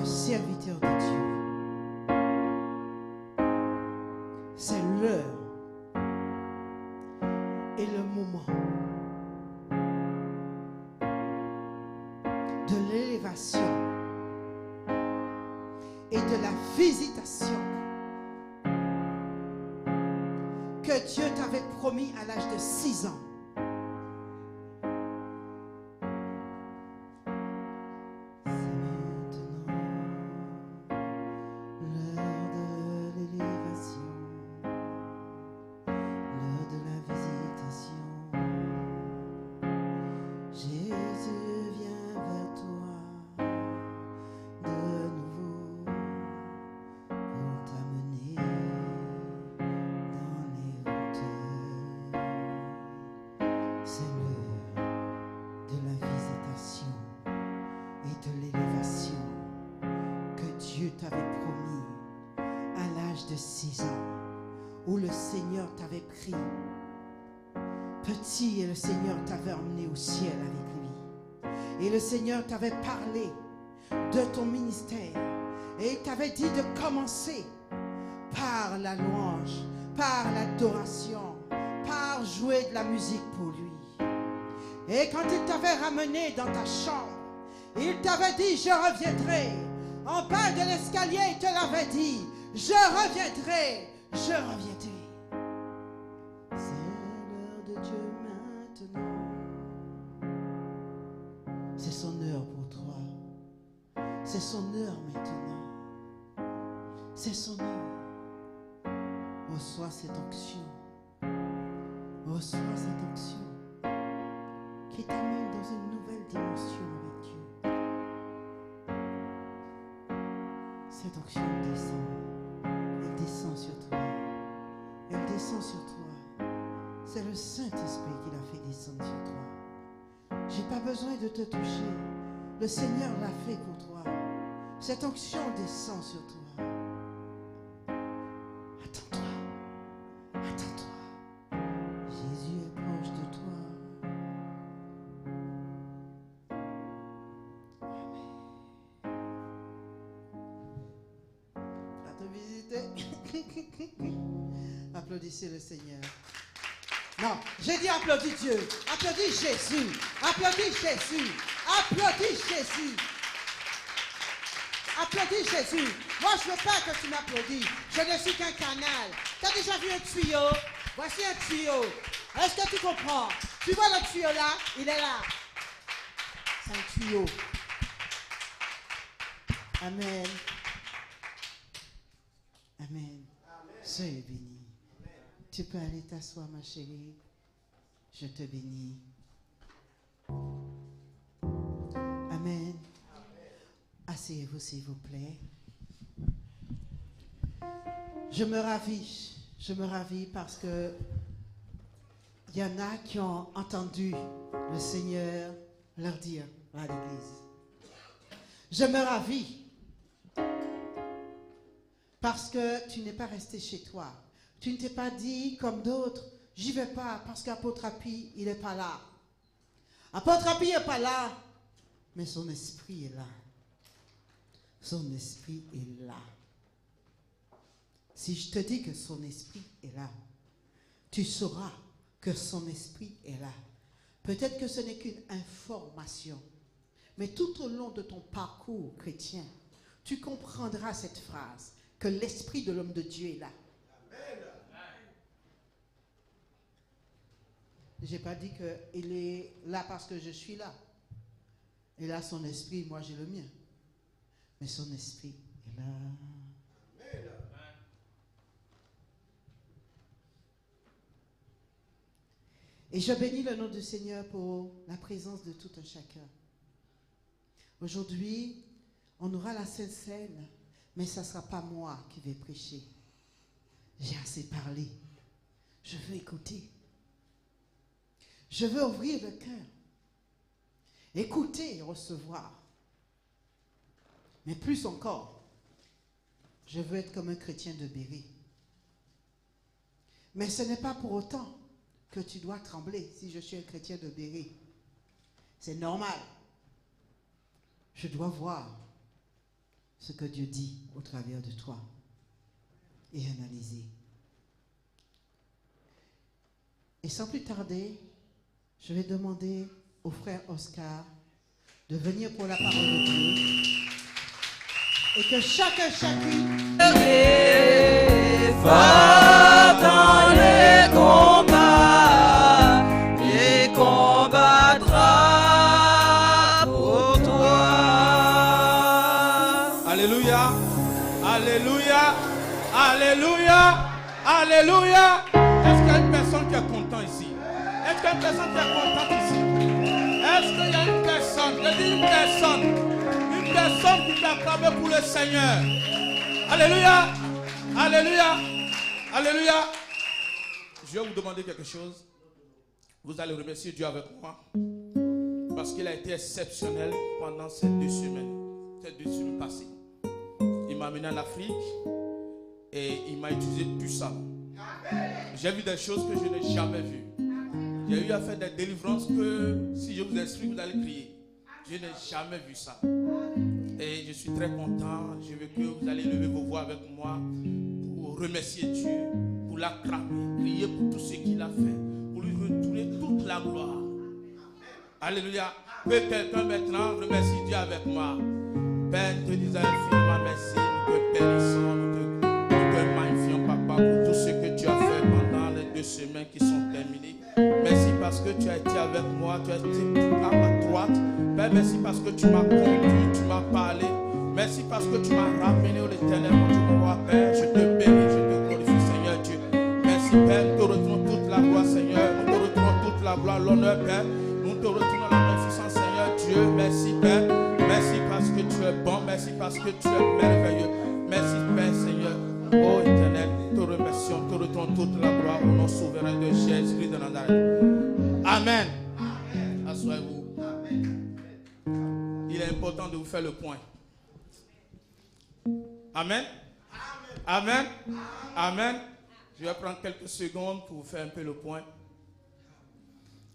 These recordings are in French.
le serviteur de Dieu. C'est l'heure et le moment de l'élévation et de la visitation que Dieu t'avait promis à l'âge de 6 ans. Où le Seigneur t'avait pris petit et le Seigneur t'avait emmené au ciel avec lui. Et le Seigneur t'avait parlé de ton ministère et il t'avait dit de commencer par la louange, par l'adoration, par jouer de la musique pour lui. Et quand il t'avait ramené dans ta chambre, il t'avait dit je reviendrai. En bas de l'escalier, il te l'avait dit, je reviendrai. Je reviendrai. C'est l'heure de Dieu maintenant. C'est son heure pour toi. C'est son heure maintenant. C'est son heure. Reçois cette onction. Reçois cette onction qui t'amène dans une nouvelle dimension avec Dieu. Cette onction descend. Elle descend sur toi. Elle descend sur toi. C'est le Saint-Esprit qui l'a fait descendre sur toi. J'ai pas besoin de te toucher. Le Seigneur l'a fait pour toi. Cette onction descend sur toi. Attends-toi. Attends-toi. Jésus est proche de toi. Amen. À te visiter. Applaudissez le Seigneur. Non, j'ai dit applaudis Dieu. Applaudis Jésus. Applaudis Jésus. Applaudis Jésus. Applaudis Jésus. Moi, je ne veux pas que tu m'applaudis. Je ne suis qu'un canal. Tu as déjà vu un tuyau? Voici un tuyau. Est-ce que tu comprends? Tu vois le tuyau là? Il est là. C'est un tuyau. Amen. Amen. Soyez béni. Tu peux aller t'asseoir, ma chérie. Je te bénis. Amen. Asseyez-vous, s'il vous plaît. Je me ravis parce que il y en a qui ont entendu le Seigneur leur dire à l'église. Je me ravis parce que tu n'es pas resté chez toi. Tu ne t'es pas dit comme d'autres, j'y vais pas parce qu'Apôtre Happy, il n'est pas là. Apôtre Happy n'est pas là, mais son esprit est là. Son esprit est là. Si je te dis que son esprit est là, tu sauras que son esprit est là. Peut-être que ce n'est qu'une information, mais tout au long de ton parcours chrétien, tu comprendras cette phrase, que l'esprit de l'homme de Dieu est là. Je n'ai pas dit qu'il est là parce que je suis là. Il a son esprit, moi j'ai le mien. Mais son esprit est là. Amen. Et je bénis le nom du Seigneur pour la présence de tout un chacun. Aujourd'hui, on aura la Sainte Seine, mais ce ne sera pas moi qui vais prêcher. J'ai assez parlé. Je veux écouter. Je veux ouvrir le cœur. Écouter et recevoir. Mais plus encore, je veux être comme un chrétien de Béry. Mais ce n'est pas pour autant que tu dois trembler si je suis un chrétien de Béry. C'est normal. Je dois voir ce que Dieu dit au travers de toi et analyser. Et sans plus tarder, je vais demander au frère Oscar de venir pour la parole de Dieu. Et que chacune va dans les combats, il combattra pour toi. Alléluia, alléluia, alléluia, alléluia. Est-ce qu'il y a une personne qui est contente ici? Est-ce qu'il y a une personne qui est contente ici? Est-ce qu'il y a une personne, je dis une personne qui t'acclame pour le Seigneur? Alléluia, alléluia, alléluia. Je vais vous demander quelque chose. Vous allez remercier Dieu avec moi parce qu'il a été exceptionnel pendant ces 2 semaines passées. Il m'a amené en Afrique et il m'a utilisé puissamment. J'ai vu des choses que je n'ai jamais vues. J'ai eu à faire des délivrances que si je vous explique, vous allez crier. Je n'ai jamais vu ça. Et je suis très content. Je veux que vous allez lever vos voix avec moi pour remercier Dieu, pour l'acclamer, prier pour tout ce qu'il a fait, pour lui retourner toute la gloire. Alléluia. Que quelqu'un maintenant remercie Dieu avec moi. Père, te disons infiniment merci. Nous te bénissons, nous te magnifions, Papa, pour tout ce que tu as fait pendant les 2 semaines qui sont terminées. Merci parce que tu as été avec moi, tu as été à ma droite. Père, merci parce que tu m'as conduit, tu m'as parlé. Merci parce que tu m'as ramené au l'éternel, mon Dieu, mon roi, Père. Je te bénis, je te glorifie, Seigneur Dieu. Merci, Père, nous te retournons toute la gloire, Seigneur. Nous te retournons toute la gloire, l'honneur, Père. Nous te retournons la magnificence, Seigneur Dieu. Merci, Père. Merci parce que tu es bon. Merci parce que tu es merveilleux. Merci, Père, Seigneur. Oh éternel, te remercions, te retournons toute la gloire au nom souverain de Jésus-Christ de Nazareth. Amen. Asseyez-vous. Il est important de vous faire le point. Amen. Amen. Amen. Je vais prendre quelques secondes pour vous faire un peu le point.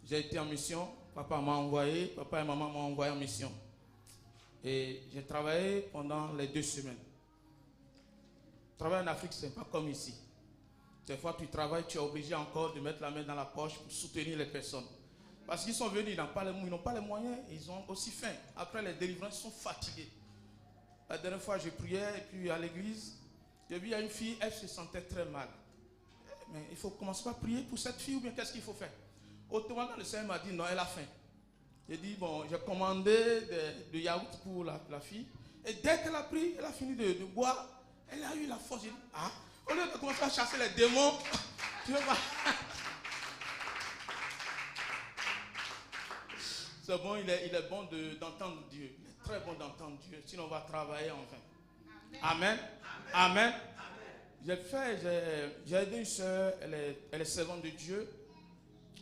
J'ai été en mission. Papa m'a envoyé, papa et maman m'ont envoyé en mission. Et j'ai travaillé pendant les 2 semaines. Travailler en Afrique, ce n'est pas comme ici. Des fois, tu travailles, tu es obligé encore de mettre la main dans la poche pour soutenir les personnes. Parce qu'ils sont venus, ils n'ont pas les moyens, ils ont aussi faim. Après les délivrances, ils sont fatigués. La dernière fois, je priais, et puis à l'église, j'ai vu il y a une fille, elle se sentait très mal. Mais il faut commencer par prier pour cette fille, ou bien qu'est-ce qu'il faut faire? Automatiquement, le Seigneur m'a dit, non, elle a faim. J'ai dit, bon, j'ai commandé de yaourt pour la fille. Et dès qu'elle a pris, elle a fini de boire, elle a eu la force. J'ai dit, ah, au lieu de commencer à chasser les démons, tu vas voir. C'est bon, il est bon d'entendre Dieu. Il est très bon d'entendre Dieu. Sinon, on va travailler en vain. Amen. Amen. J'ai aidé une soeur, elle est servante de Dieu.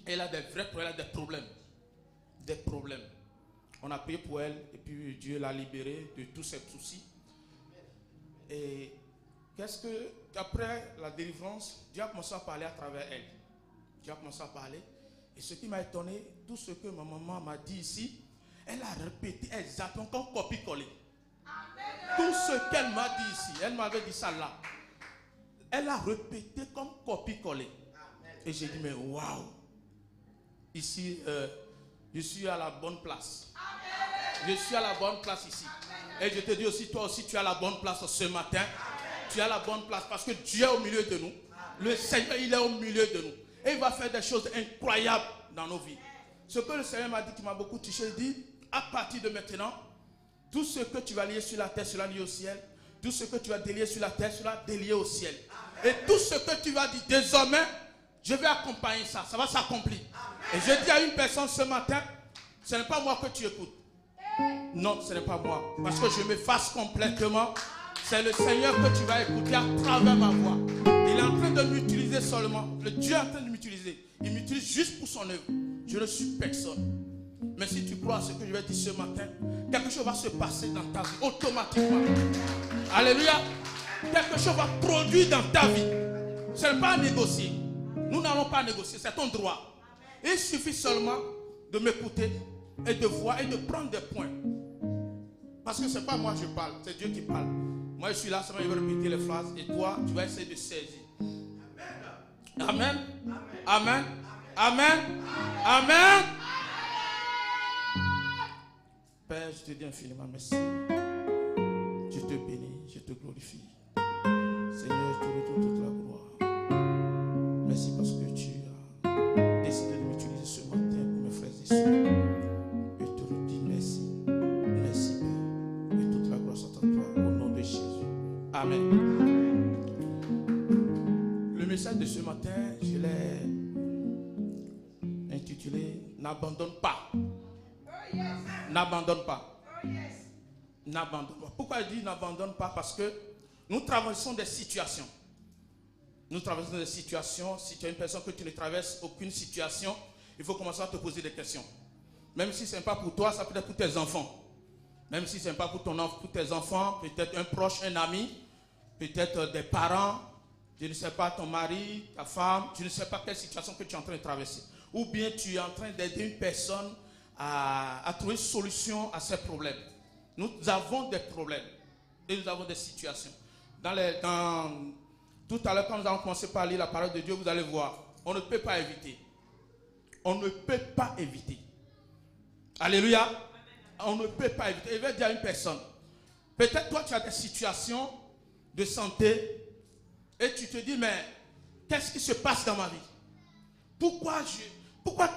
Elle a des vrais problèmes, elle a des problèmes. Des problèmes. On a prié pour elle et puis Dieu l'a libérée de tous ses soucis. Et après la délivrance, Dieu a commencé à parler à travers elle. Dieu a commencé à parler. Et ce qui m'a étonné, tout ce que ma maman m'a dit ici, elle a répété exactement comme copie-coller. Tout ce qu'elle m'a dit ici, elle m'avait dit ça là. Elle a répété comme copie-coller. Et j'ai dit, mais waouh! Ici, je suis à la bonne place. Je suis à la bonne place ici. Et je te dis aussi, toi aussi, tu es à la bonne place ce matin. Tu es à la bonne place parce que Dieu est au milieu de nous. Le Seigneur, il est au milieu de nous. Et il va faire des choses incroyables dans nos vies. Ce que le Seigneur m'a dit qui m'a beaucoup touché, il dit, à partir de maintenant, tout ce que tu vas lier sur la terre sera lié au ciel. Tout ce que tu vas délier sur la terre sera délié au ciel. Et tout ce que tu vas dire désormais, je vais accompagner ça. Ça va s'accomplir. Et je dis à une personne ce matin, ce n'est pas moi que tu écoutes. Non, ce n'est pas moi. Parce que je m'efface complètement. C'est le Seigneur que tu vas écouter à travers ma voix. Il est en train de m'utiliser seulement. Le Dieu est en train de m'utiliser. Il m'utilise juste pour son œuvre. Je ne suis personne. Mais si tu crois à ce que je vais dire ce matin, quelque chose va se passer dans ta vie automatiquement. Alléluia. Quelque chose va produire dans ta vie. Ce n'est pas à négocier. Nous n'allons pas négocier. C'est ton droit. Il suffit seulement de m'écouter et de voir et de prendre des points. Parce que ce n'est pas moi qui parle, c'est Dieu qui parle. Moi, je suis là, seulement je vais répéter les phrases et toi, tu vas essayer de saisir. Amen. Amen. Amen. Amen. Père, je te dis infiniment merci. Je te bénis, je te glorifie. Seigneur, je te retourne toute la gloire. Merci parce que tu as décidé de m'utiliser ce matin pour mes frères et sœurs. Je te redis merci. Merci, Père. Et toute la gloire soit à toi, au nom de Jésus. Amen. Le message de ce matin, je l'ai intitulé « N'abandonne pas ». N'abandonne pas. N'abandonne pas. Pourquoi je dis n'abandonne pas? Parce que nous traversons des situations. Nous traversons des situations. Si tu es une personne que tu ne traverses aucune situation, il faut commencer à te poser des questions. Même si ce n'est pas pour toi, ça peut être pour tes enfants. Même si ce n'est pas pour tes enfants, peut-être un proche, un ami, peut-être des parents, je ne sais pas, ton mari, ta femme, je ne sais pas quelle situation que tu es en train de traverser. Ou bien tu es en train d'aider une personne à trouver une solution à ces problèmes. Nous avons des problèmes et nous avons des situations. Tout à l'heure, quand nous allons commencer par lire la parole de Dieu, vous allez voir, on ne peut pas éviter. On ne peut pas éviter. Alléluia. On ne peut pas éviter. Je vais dire à une personne, peut-être toi tu as des situations de santé et tu te dis, mais qu'est-ce qui se passe dans ma vie? Pourquoi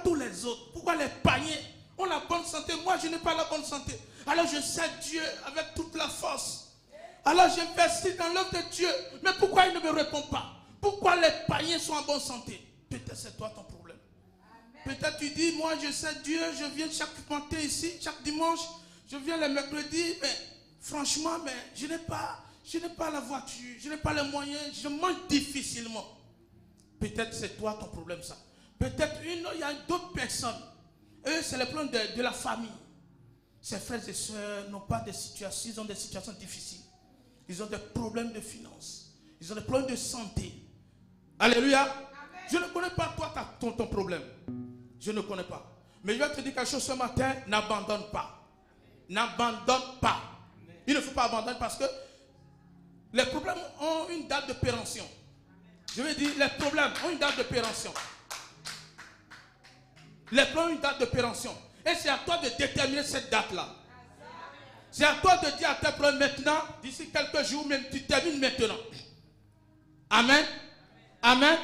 tous les autres, pourquoi les païens ont la bonne santé, moi je n'ai pas la bonne santé? Alors je sers Dieu avec toute la force. Alors j'investis dans l'œuvre de Dieu. Mais pourquoi il ne me répond pas? Pourquoi les païens sont en bonne santé? Peut-être c'est toi ton problème. Peut-être tu dis, moi je sers Dieu, je viens chaque matin ici, chaque dimanche, je viens le mercredi, mais franchement, mais je n'ai pas la voiture, je n'ai pas les moyens, je mange difficilement. Peut-être c'est toi ton problème ça. Peut-être il y a d'autres personnes. Eux, c'est le problème de la famille. Ses frères et sœurs n'ont pas de situations, ils ont des situations difficiles. Ils ont des problèmes de finances. Ils ont des problèmes de santé. Alléluia. Amen. Je ne connais pas toi ton problème. Je ne connais pas. Mais je vais te dire quelque chose ce matin, n'abandonne pas. N'abandonne pas. Il ne faut pas abandonner parce que les problèmes ont une date de péremption. Je veux dire, les problèmes ont une date de péremption. Les problèmes ont une date de péremption. Et c'est à toi de déterminer cette date-là. C'est à toi de dire à tes problèmes maintenant, d'ici quelques jours, même tu termines maintenant. Amen. Amen.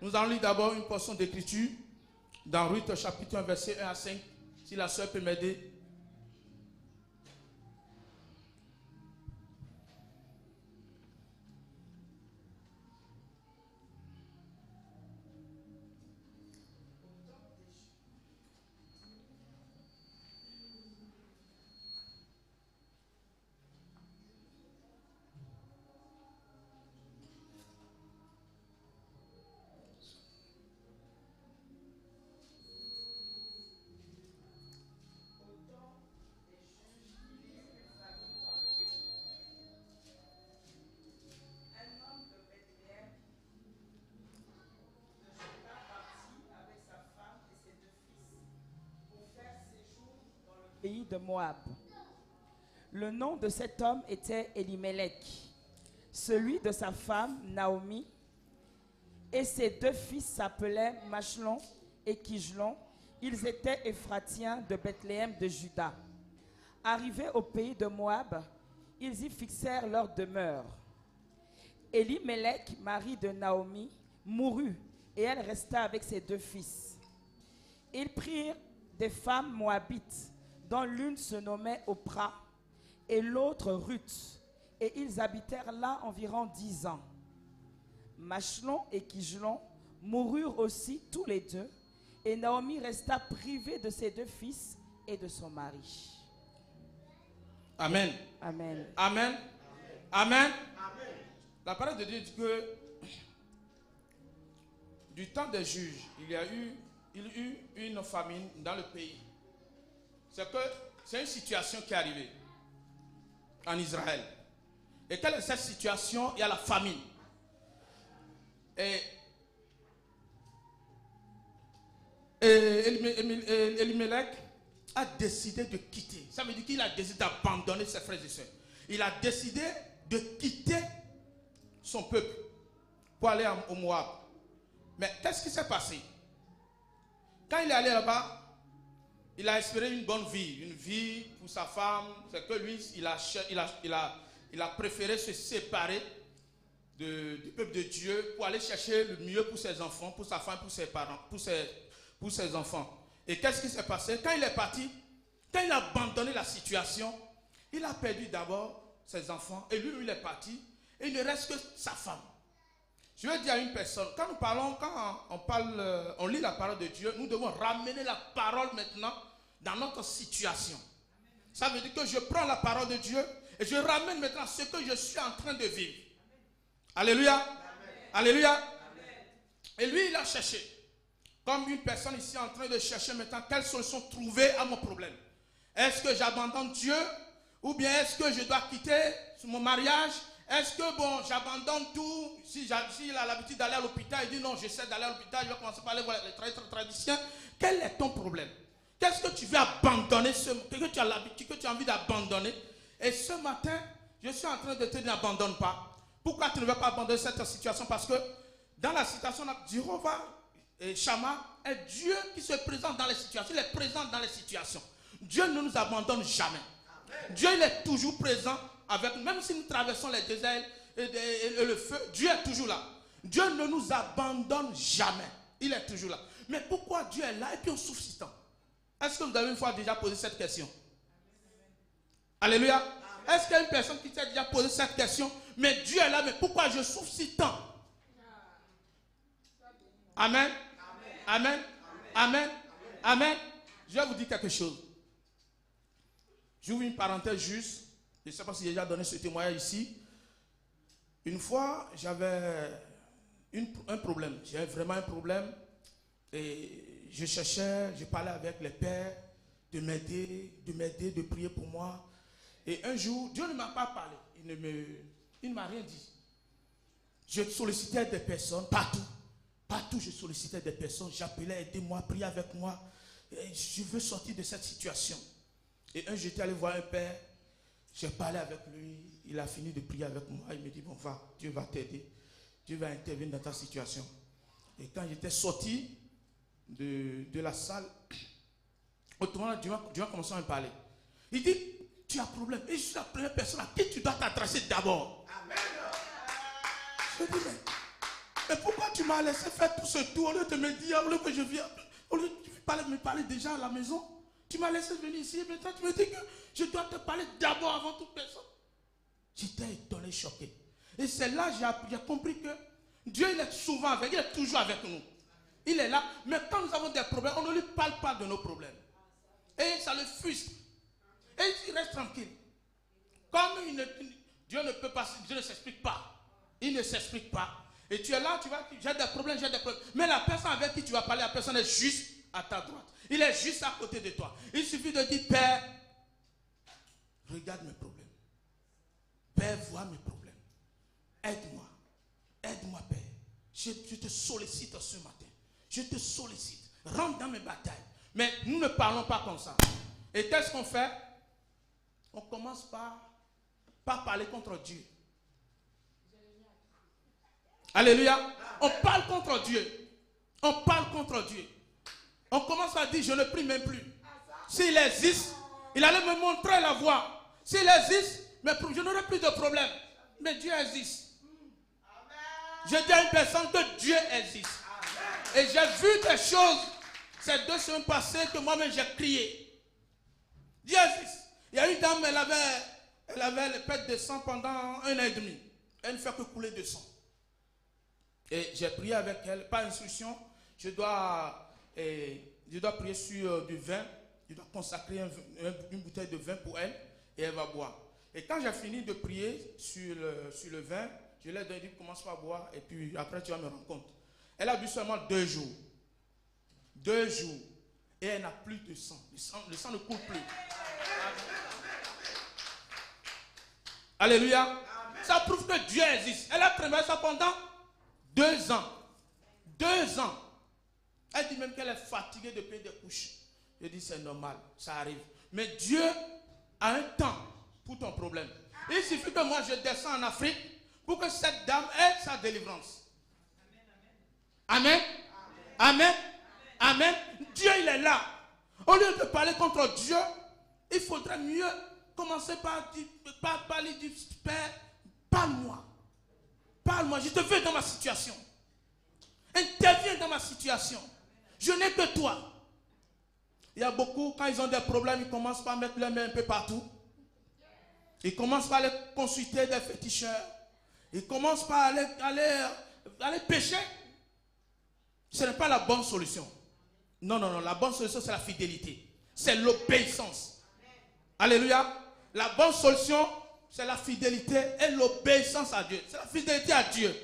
Nous allons lire d'abord une portion d'écriture dans Ruth chapitre 1, verset 1 à 5. Si la soeur peut m'aider. Pays de Moab. Le nom de cet homme était Elimelech, celui de sa femme Naomi, et ses deux fils s'appelaient Machlon et Kijlon. Ils étaient Éphratiens de Bethléem de Juda. Arrivés au pays de Moab, ils y fixèrent leur demeure. Elimelech, mari de Naomi, mourut et elle resta avec ses deux fils. Ils prirent des femmes moabites, dont l'une se nommait Oprah et l'autre Ruth, et ils habitèrent là environ 10 ans. Machlon et Kijlon moururent aussi tous les deux, et Naomi resta privée de ses deux fils et de son mari. Amen. Amen. Amen. Amen. Amen. La parole de Dieu dit que du temps des juges, il y a eu une famine dans le pays. C'est une situation qui est arrivée en Israël. Et quelle est cette situation? Il y a la famine. Et Elimelech a décidé de quitter. Ça veut dire qu'il a décidé d'abandonner ses frères et sœurs. Il a décidé de quitter son peuple pour aller au Moab. Mais qu'est-ce qui s'est passé? Quand il est allé là-bas, il a espéré une bonne vie, une vie pour sa femme. C'est que lui, il a préféré se séparer du peuple de Dieu pour aller chercher le mieux pour ses enfants, pour sa femme, pour ses parents, pour ses enfants. Et qu'est-ce qui s'est passé? Quand il est parti, quand il a abandonné la situation, il a perdu d'abord ses enfants et lui, il est parti et il ne reste que sa femme. Je veux dire à une personne, quand on lit la parole de Dieu, nous devons ramener la parole maintenant dans notre situation. Ça veut dire que je prends la parole de Dieu et je ramène maintenant ce que je suis en train de vivre. Alléluia. Amen. Alléluia. Amen. Et lui, il a cherché. Comme une personne ici en train de chercher maintenant quelle solution trouver à mon problème. Est-ce que j'abandonne Dieu? Ou bien est-ce que je dois quitter mon mariage? Est-ce que j'abandonne tout? Si il a l'habitude d'aller à l'hôpital, il dit non, j'essaie d'aller à l'hôpital, je vais commencer par aller voir les traditionnels. Quel est ton problème? Qu'est-ce que tu veux abandonner, que tu as l'habitude, que tu as envie d'abandonner? Et ce matin, je suis en train de te dire n'abandonne pas. Pourquoi tu ne veux pas abandonner cette situation? Parce que dans la situation, Jéhovah et Shammah est Dieu qui se présente dans les situations. Il est présent dans les situations. Dieu ne nous abandonne jamais. Amen. Dieu il est toujours présent avec nous. Même si nous traversons les déserts et le feu, Dieu est toujours là. Dieu ne nous abandonne jamais. Il est toujours là. Mais pourquoi Dieu est là et puis on souffre si tant? Est-ce que vous avez une fois déjà posé cette question? Alléluia. Est-ce qu'il y a une personne qui t'a déjà posé cette question? Mais Dieu est là, mais pourquoi je souffre si tant? Amen. Amen. Amen. Amen. Je vais vous dire quelque chose. J'ouvre une parenthèse juste. Je ne sais pas si j'ai déjà donné ce témoignage ici. Une fois, j'avais un problème. J'avais vraiment un problème. Et je cherchais, je parlais avec les pères de m'aider, de prier pour moi. Et un jour, Dieu ne m'a pas parlé. Il ne m'a rien dit. Je sollicitais des personnes partout. Partout, je sollicitais des personnes. J'appelais, aidez-moi, priez avec moi. Et je veux sortir de cette situation. Et un jour, j'étais allé voir un père. J'ai parlé avec lui. Il a fini de prier avec moi. Il me dit, bon, va, Dieu va t'aider. Dieu va intervenir dans ta situation. Et quand j'étais sorti de la salle, autrement, Dieu a commencé à me parler. Il dit, tu as un problème. Et je suis la première personne à qui tu dois t'adresser d'abord. Amen. Je dis, mais pourquoi tu m'as laissé faire tout ce tour au lieu de me dire, au lieu que je vienne, au lieu de me parler déjà à la maison? Tu m'as laissé venir ici et maintenant tu me dis que je dois te parler d'abord avant toute personne. J'étais étonné, choqué. Et c'est là que j'ai compris que Dieu il est souvent avec, il est toujours avec nous. Il est là, mais quand nous avons des problèmes, on ne lui parle pas de nos problèmes. Et ça le frustre. Et il reste tranquille. Comme Dieu ne peut pas, Dieu ne s'explique pas. Il ne s'explique pas. Et tu es là, tu vas, j'ai des problèmes. Mais la personne avec qui tu vas parler, la personne est juste à ta droite. Il est juste à côté de toi. Il suffit de dire, Père, regarde mes problèmes. Père, vois mes problèmes. Aide-moi. Aide-moi, Père. Je te sollicite ce matin. Je te sollicite. Rentre dans mes batailles. Mais nous ne parlons pas comme ça. Et qu'est-ce qu'on fait? On commence par parler contre Dieu. Alléluia. On parle contre Dieu. On parle contre Dieu. On commence à dire, je ne prie même plus. S'il existe, il allait me montrer la voie. S'il existe, mais je n'aurai plus de problème. Mais Dieu existe. Je dis à une personne que Dieu existe. Et j'ai vu des choses ces 2 semaines passées que moi-même j'ai crié. Dieu existe. Il y a une dame, elle avait les pertes de sang pendant 1 an et demi. Elle ne fait que couler de sang. Et j'ai prié avec elle, pas instruction. Je dois prier sur du vin. Je dois consacrer une bouteille de vin pour elle et elle va boire. Et quand j'ai fini de prier sur le vin, je lui ai dit, commence par boire et puis après tu vas me rendre compte. Elle a bu seulement 2 jours. 2 jours. Et elle n'a plus de sang. Le sang ne coule plus. Alléluia. Amen. Ça prouve que Dieu existe. Elle a travaillé ça pendant 2 ans. 2 ans. Elle dit même qu'elle est fatiguée de payer des couches. Je dis c'est normal, ça arrive. Mais Dieu a un temps pour ton problème. Il suffit que moi je descends en Afrique pour que cette dame ait sa délivrance. Amen. Amen. Amen. Dieu il est là. Au lieu de parler contre Dieu, il faudrait mieux commencer par lui dire, Père, parle-moi. Parle-moi, je te veux dans ma situation. Interviens dans ma situation. Je n'ai que toi. Il y a beaucoup, quand ils ont des problèmes, ils commencent par mettre les mains un peu partout. Ils commencent par aller consulter des féticheurs. Ils commencent par aller pécher. Ce n'est pas la bonne solution. Non, non, non. La bonne solution, c'est la fidélité. C'est l'obéissance. Alléluia. La bonne solution, c'est la fidélité et l'obéissance à Dieu. C'est la fidélité à Dieu.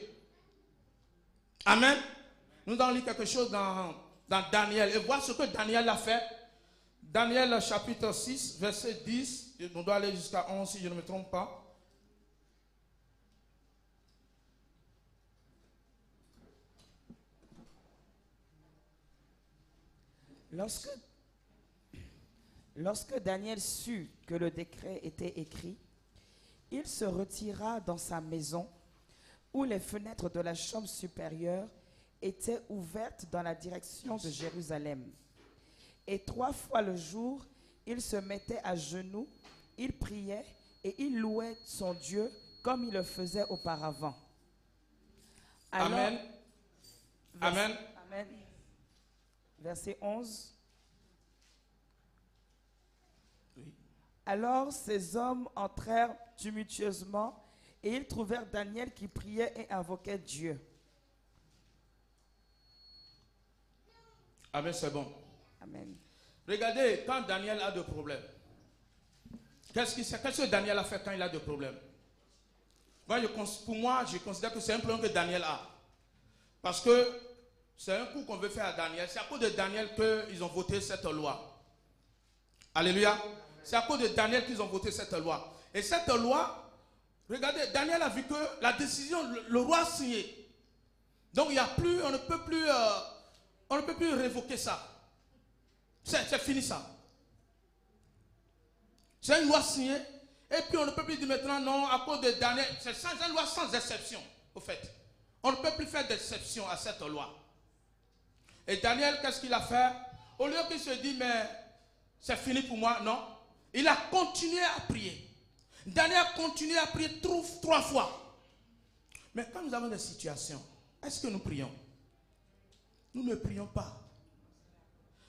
Amen. Nous allons lire quelque chose dans Daniel. Et voir ce que Daniel a fait. Daniel chapitre 6, verset 10. On doit aller jusqu'à 11 si je ne me trompe pas. Lorsque Daniel sut que le décret était écrit, il se retira dans sa maison où les fenêtres de la chambre supérieure étaient ouvertes dans la direction de Jérusalem. Et 3 fois le jour, il se mettait à genoux, il priait et il louait son Dieu comme il le faisait auparavant. Alors, Amen. Amen. Amen. Verset 11. Oui. Alors ces hommes entrèrent tumultueusement et ils trouvèrent Daniel qui priait et invoquait Dieu. Amen, c'est bon. Amen. Regardez, quand Daniel a des problèmes, qu'est-ce que Daniel a fait quand il a des problèmes? Pour moi, je considère que c'est un problème que Daniel a. Parce que c'est un coup qu'on veut faire à Daniel. C'est à cause de Daniel qu'ils ont voté cette loi. Alléluia. C'est à cause de Daniel qu'ils ont voté cette loi. Et cette loi, regardez, Daniel a vu que la décision, le roi a signé. Donc il n'y a plus, on ne peut plus révoquer ça. C'est fini ça. C'est une loi signée. Et puis on ne peut plus dire maintenant non, à cause de Daniel. C'est une loi sans exception, au fait. On ne peut plus faire d'exception à cette loi. Et Daniel, qu'est-ce qu'il a fait? Au lieu qu'il se dise, mais c'est fini pour moi, non. Il a continué à prier. Daniel a continué à prier 3 fois. Mais quand nous avons des situations, est-ce que nous prions? Nous ne prions pas.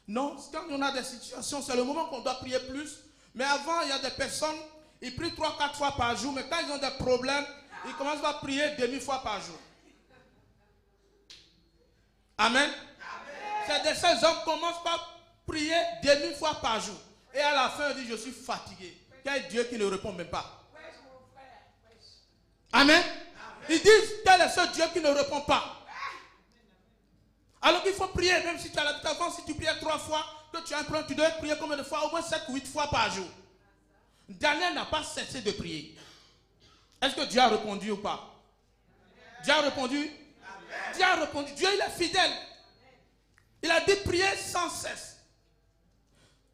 Non, quand on a des situations, c'est le moment qu'on doit prier plus. Mais avant, il y a des personnes, ils prient 3-4 fois par jour, mais quand ils ont des problèmes, ils commencent à prier demi-fois par jour. Amen. C'est ces hommes qui commencent par prier demi-fois par jour. Et à la fin, ils disent, je suis fatigué. Quel Dieu qui ne répond même pas. Amen. Ils disent, quel est ce Dieu qui ne répond pas? Alors qu'il faut prier, même si tu as l'habitude avant, si tu priais 3 fois, que tu as un problème, tu dois prier combien de fois? Au moins 7 ou 8 fois par jour. Daniel n'a pas cessé de prier. Est-ce que Dieu a répondu ou pas? Dieu a répondu? Dieu a répondu. Dieu, il est fidèle. Il a dit prier sans cesse.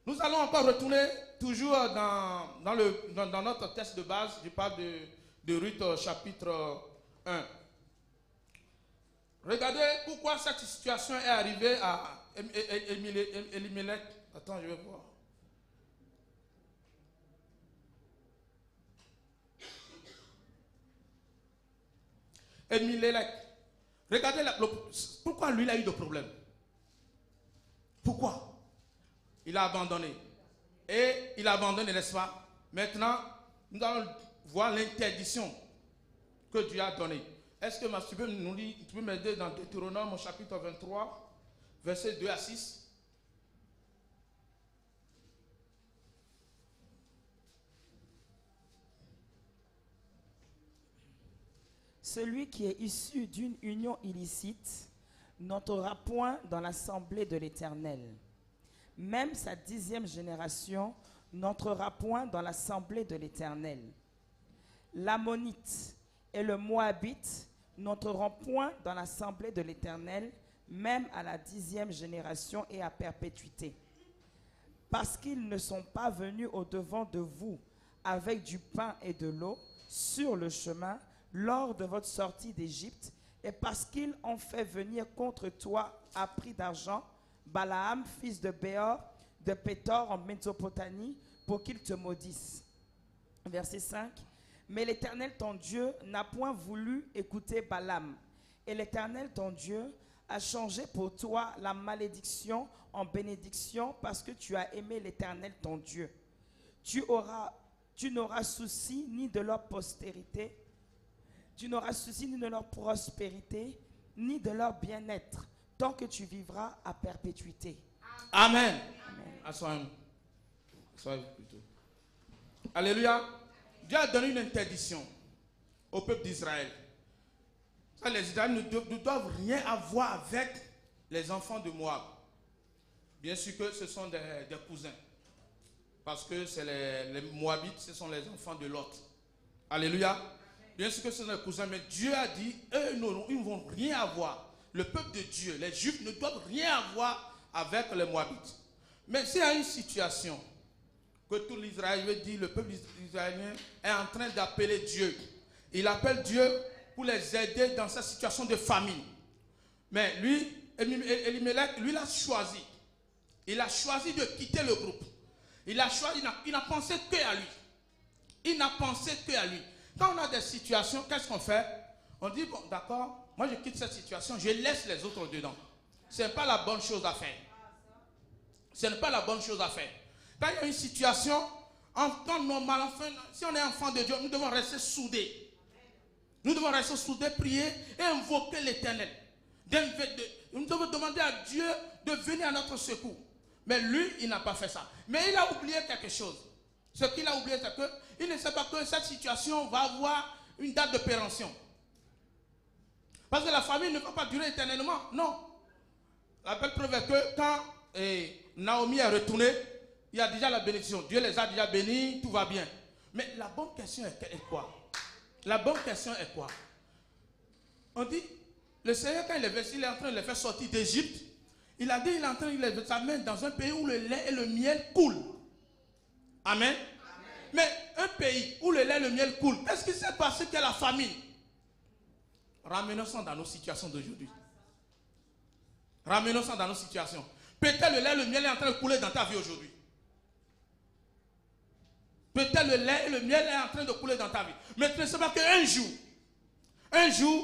Nous allons encore retourner toujours dans notre texte de base. Je parle de Ruth chapitre 1. Regardez pourquoi cette situation est arrivée à Elimelech. Attends, je vais voir. Elimelech. Regardez pourquoi lui il a eu des problèmes. Pourquoi? Il a abandonné. Et il a abandonné, n'est-ce pas? Maintenant, nous allons voir l'interdiction que Dieu a donnée. Est-ce que tu peux m'aider dans Deutéronome au chapitre 23, versets 2 à 6? Celui qui est issu d'une union illicite n'entrera point dans l'assemblée de l'Éternel. Même sa 10e génération n'entrera point dans l'assemblée de l'Éternel. L'Ammonite et le Moabite n'entreront point dans l'assemblée de l'Éternel, même à la 10e génération et à perpétuité. parce qu'ils ne sont pas venus au-devant de vous avec du pain et de l'eau sur le chemin lors de votre sortie d'Égypte, et parce qu'ils ont fait venir contre toi à prix d'argent Balaam, fils de Béor, de Pétor en Mésopotamie, pour qu'il te maudisse. Verset 5. Mais l'Éternel ton Dieu n'a point voulu écouter Balaam. Et l'Éternel ton Dieu a changé pour toi la malédiction en bénédiction parce que tu as aimé l'Éternel ton Dieu. Tu n'auras souci ni de leur postérité, tu n'auras souci ni de leur prospérité, ni de leur bien-être, tant que tu vivras à perpétuité. Amen. Amen. Assoyez-vous plutôt. Alléluia. Dieu a donné une interdiction au peuple d'Israël. Les Israéliens ne doivent rien avoir avec les enfants de Moab. Bien sûr que ce sont des cousins. Parce que c'est les Moabites, ce sont les enfants de Lot. Alléluia. Bien sûr que ce sont des cousins, mais Dieu a dit, eux, ils ne vont rien avoir. Le peuple de Dieu, les Juifs ne doivent rien avoir avec les Moabites. Mais s'il y a une situation que tout l'Israël veut dire, le peuple israélien est en train d'appeler Dieu. Il appelle Dieu pour les aider dans sa situation de famine. Mais lui, Elimelech, lui, il a choisi. Il a choisi de quitter le groupe. Il a choisi, il n'a pensé que à lui. Il n'a pensé que à lui. Quand on a des situations, qu'est-ce qu'on fait? On dit, bon, d'accord, moi je quitte cette situation, je laisse les autres dedans. Ce n'est pas la bonne chose à faire. Ce n'est pas la bonne chose à faire. Quand il y a une situation, en temps normal, enfin, si on est enfant de Dieu, nous devons rester soudés. Nous devons rester soudés, prier et invoquer l'Éternel. Nous devons demander à Dieu de venir à notre secours. Mais lui, il n'a pas fait ça. Mais il a oublié quelque chose. Ce qu'il a oublié, c'est qu'il ne sait pas que cette situation va avoir une date de péremption. Parce que la famille ne va pas durer éternellement. Non. La belle preuve est que quand Naomi est retournée, il y a déjà la bénédiction. Dieu les a déjà bénis, tout va bien. Mais la bonne question est quoi? La bonne question est quoi? On dit, le Seigneur, quand il est en train de les faire sortir d'Égypte, il a dit qu'il est en train de les amener dans un pays où le lait et le miel coulent. Amen. Amen. Mais un pays où le lait et le miel coulent, qu'est-ce qui s'est passé qu'il y a la famine? Ramenons ça dans nos situations d'aujourd'hui. Ramenons ça dans nos situations. Peut-être le lait et le miel est en train de couler dans ta vie aujourd'hui. Peut-être le lait et le miel est en train de couler dans ta vie. Mais tu ne sais pas qu'un jour,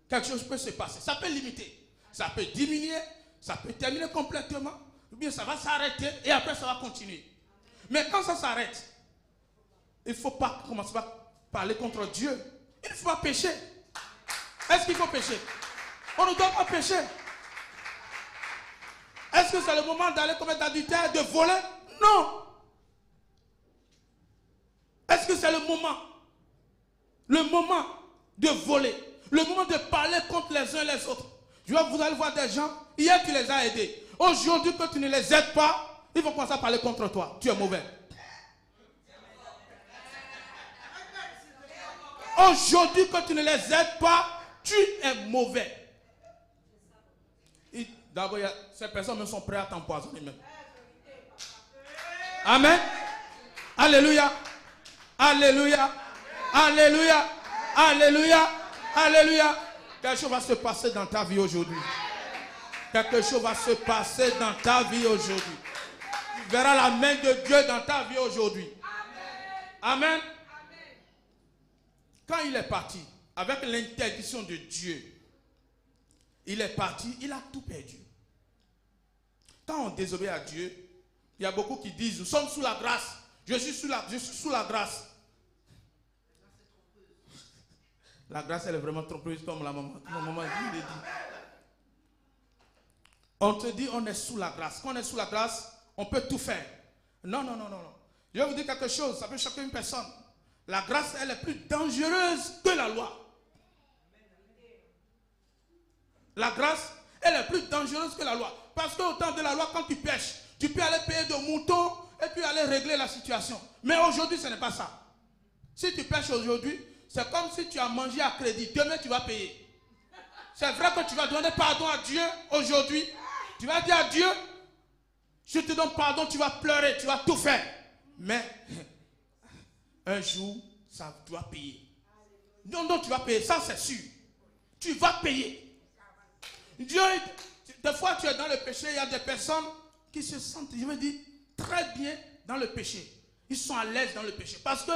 quelque chose peut se passer. Ça peut limiter. Ça peut diminuer. Ça peut terminer complètement. Ou bien ça va s'arrêter et après ça va continuer. Mais quand ça s'arrête, il ne faut pas commencer par parler contre Dieu. Il ne faut pas pécher. Est-ce qu'il faut pécher? On ne doit pas pécher. Est-ce que c'est le moment d'aller commettre l'adultère, de voler? Non. Est-ce que c'est le moment de voler, le moment de parler contre les uns et les autres? Vous allez voir des gens, hier tu les as aidés. Aujourd'hui, quand tu ne les aides pas, ils vont commencer à parler contre toi. Tu es mauvais. Aujourd'hui, quand tu ne les aides pas, tu es mauvais. D'abord, ces personnes même sont prêtes à t'empoisonner même. Amen. Alléluia. Alléluia. Alléluia. Alléluia. Alléluia. Quelque chose va se passer dans ta vie aujourd'hui. Quelque chose va se passer dans ta vie aujourd'hui. Tu verras la main de Dieu dans ta vie aujourd'hui. Amen. Quand il est parti, avec l'interdiction de Dieu, il est parti, il a tout perdu. Quand on désobéit à Dieu, il y a beaucoup qui disent, nous sommes sous la grâce. Je suis sous la grâce. La grâce, elle est vraiment trompeuse comme ma maman dit. On te dit, on est sous la grâce. Quand on est sous la grâce, on peut tout faire. Non. Je vais vous dire quelque chose, ça peut choquer une personne. La grâce, elle est plus dangereuse que la loi. La grâce, elle est plus dangereuse que la loi. Parce qu'au temps de la loi, quand tu pêches, tu peux aller payer de moutons et puis aller régler la situation. Mais aujourd'hui, ce n'est pas ça. Si tu pêches aujourd'hui, c'est comme si tu as mangé à crédit. Demain, tu vas payer. C'est vrai que tu vas demander pardon à Dieu aujourd'hui. Tu vas dire à Dieu, Je te donne pardon, tu vas pleurer, tu vas tout faire. Mais un jour, ça doit payer. Non, tu vas payer, ça c'est sûr. Tu vas payer. Dieu, des fois tu es dans le péché, il y a des personnes qui se sentent, je veux dire, très bien dans le péché. Ils sont à l'aise dans le péché. Parce que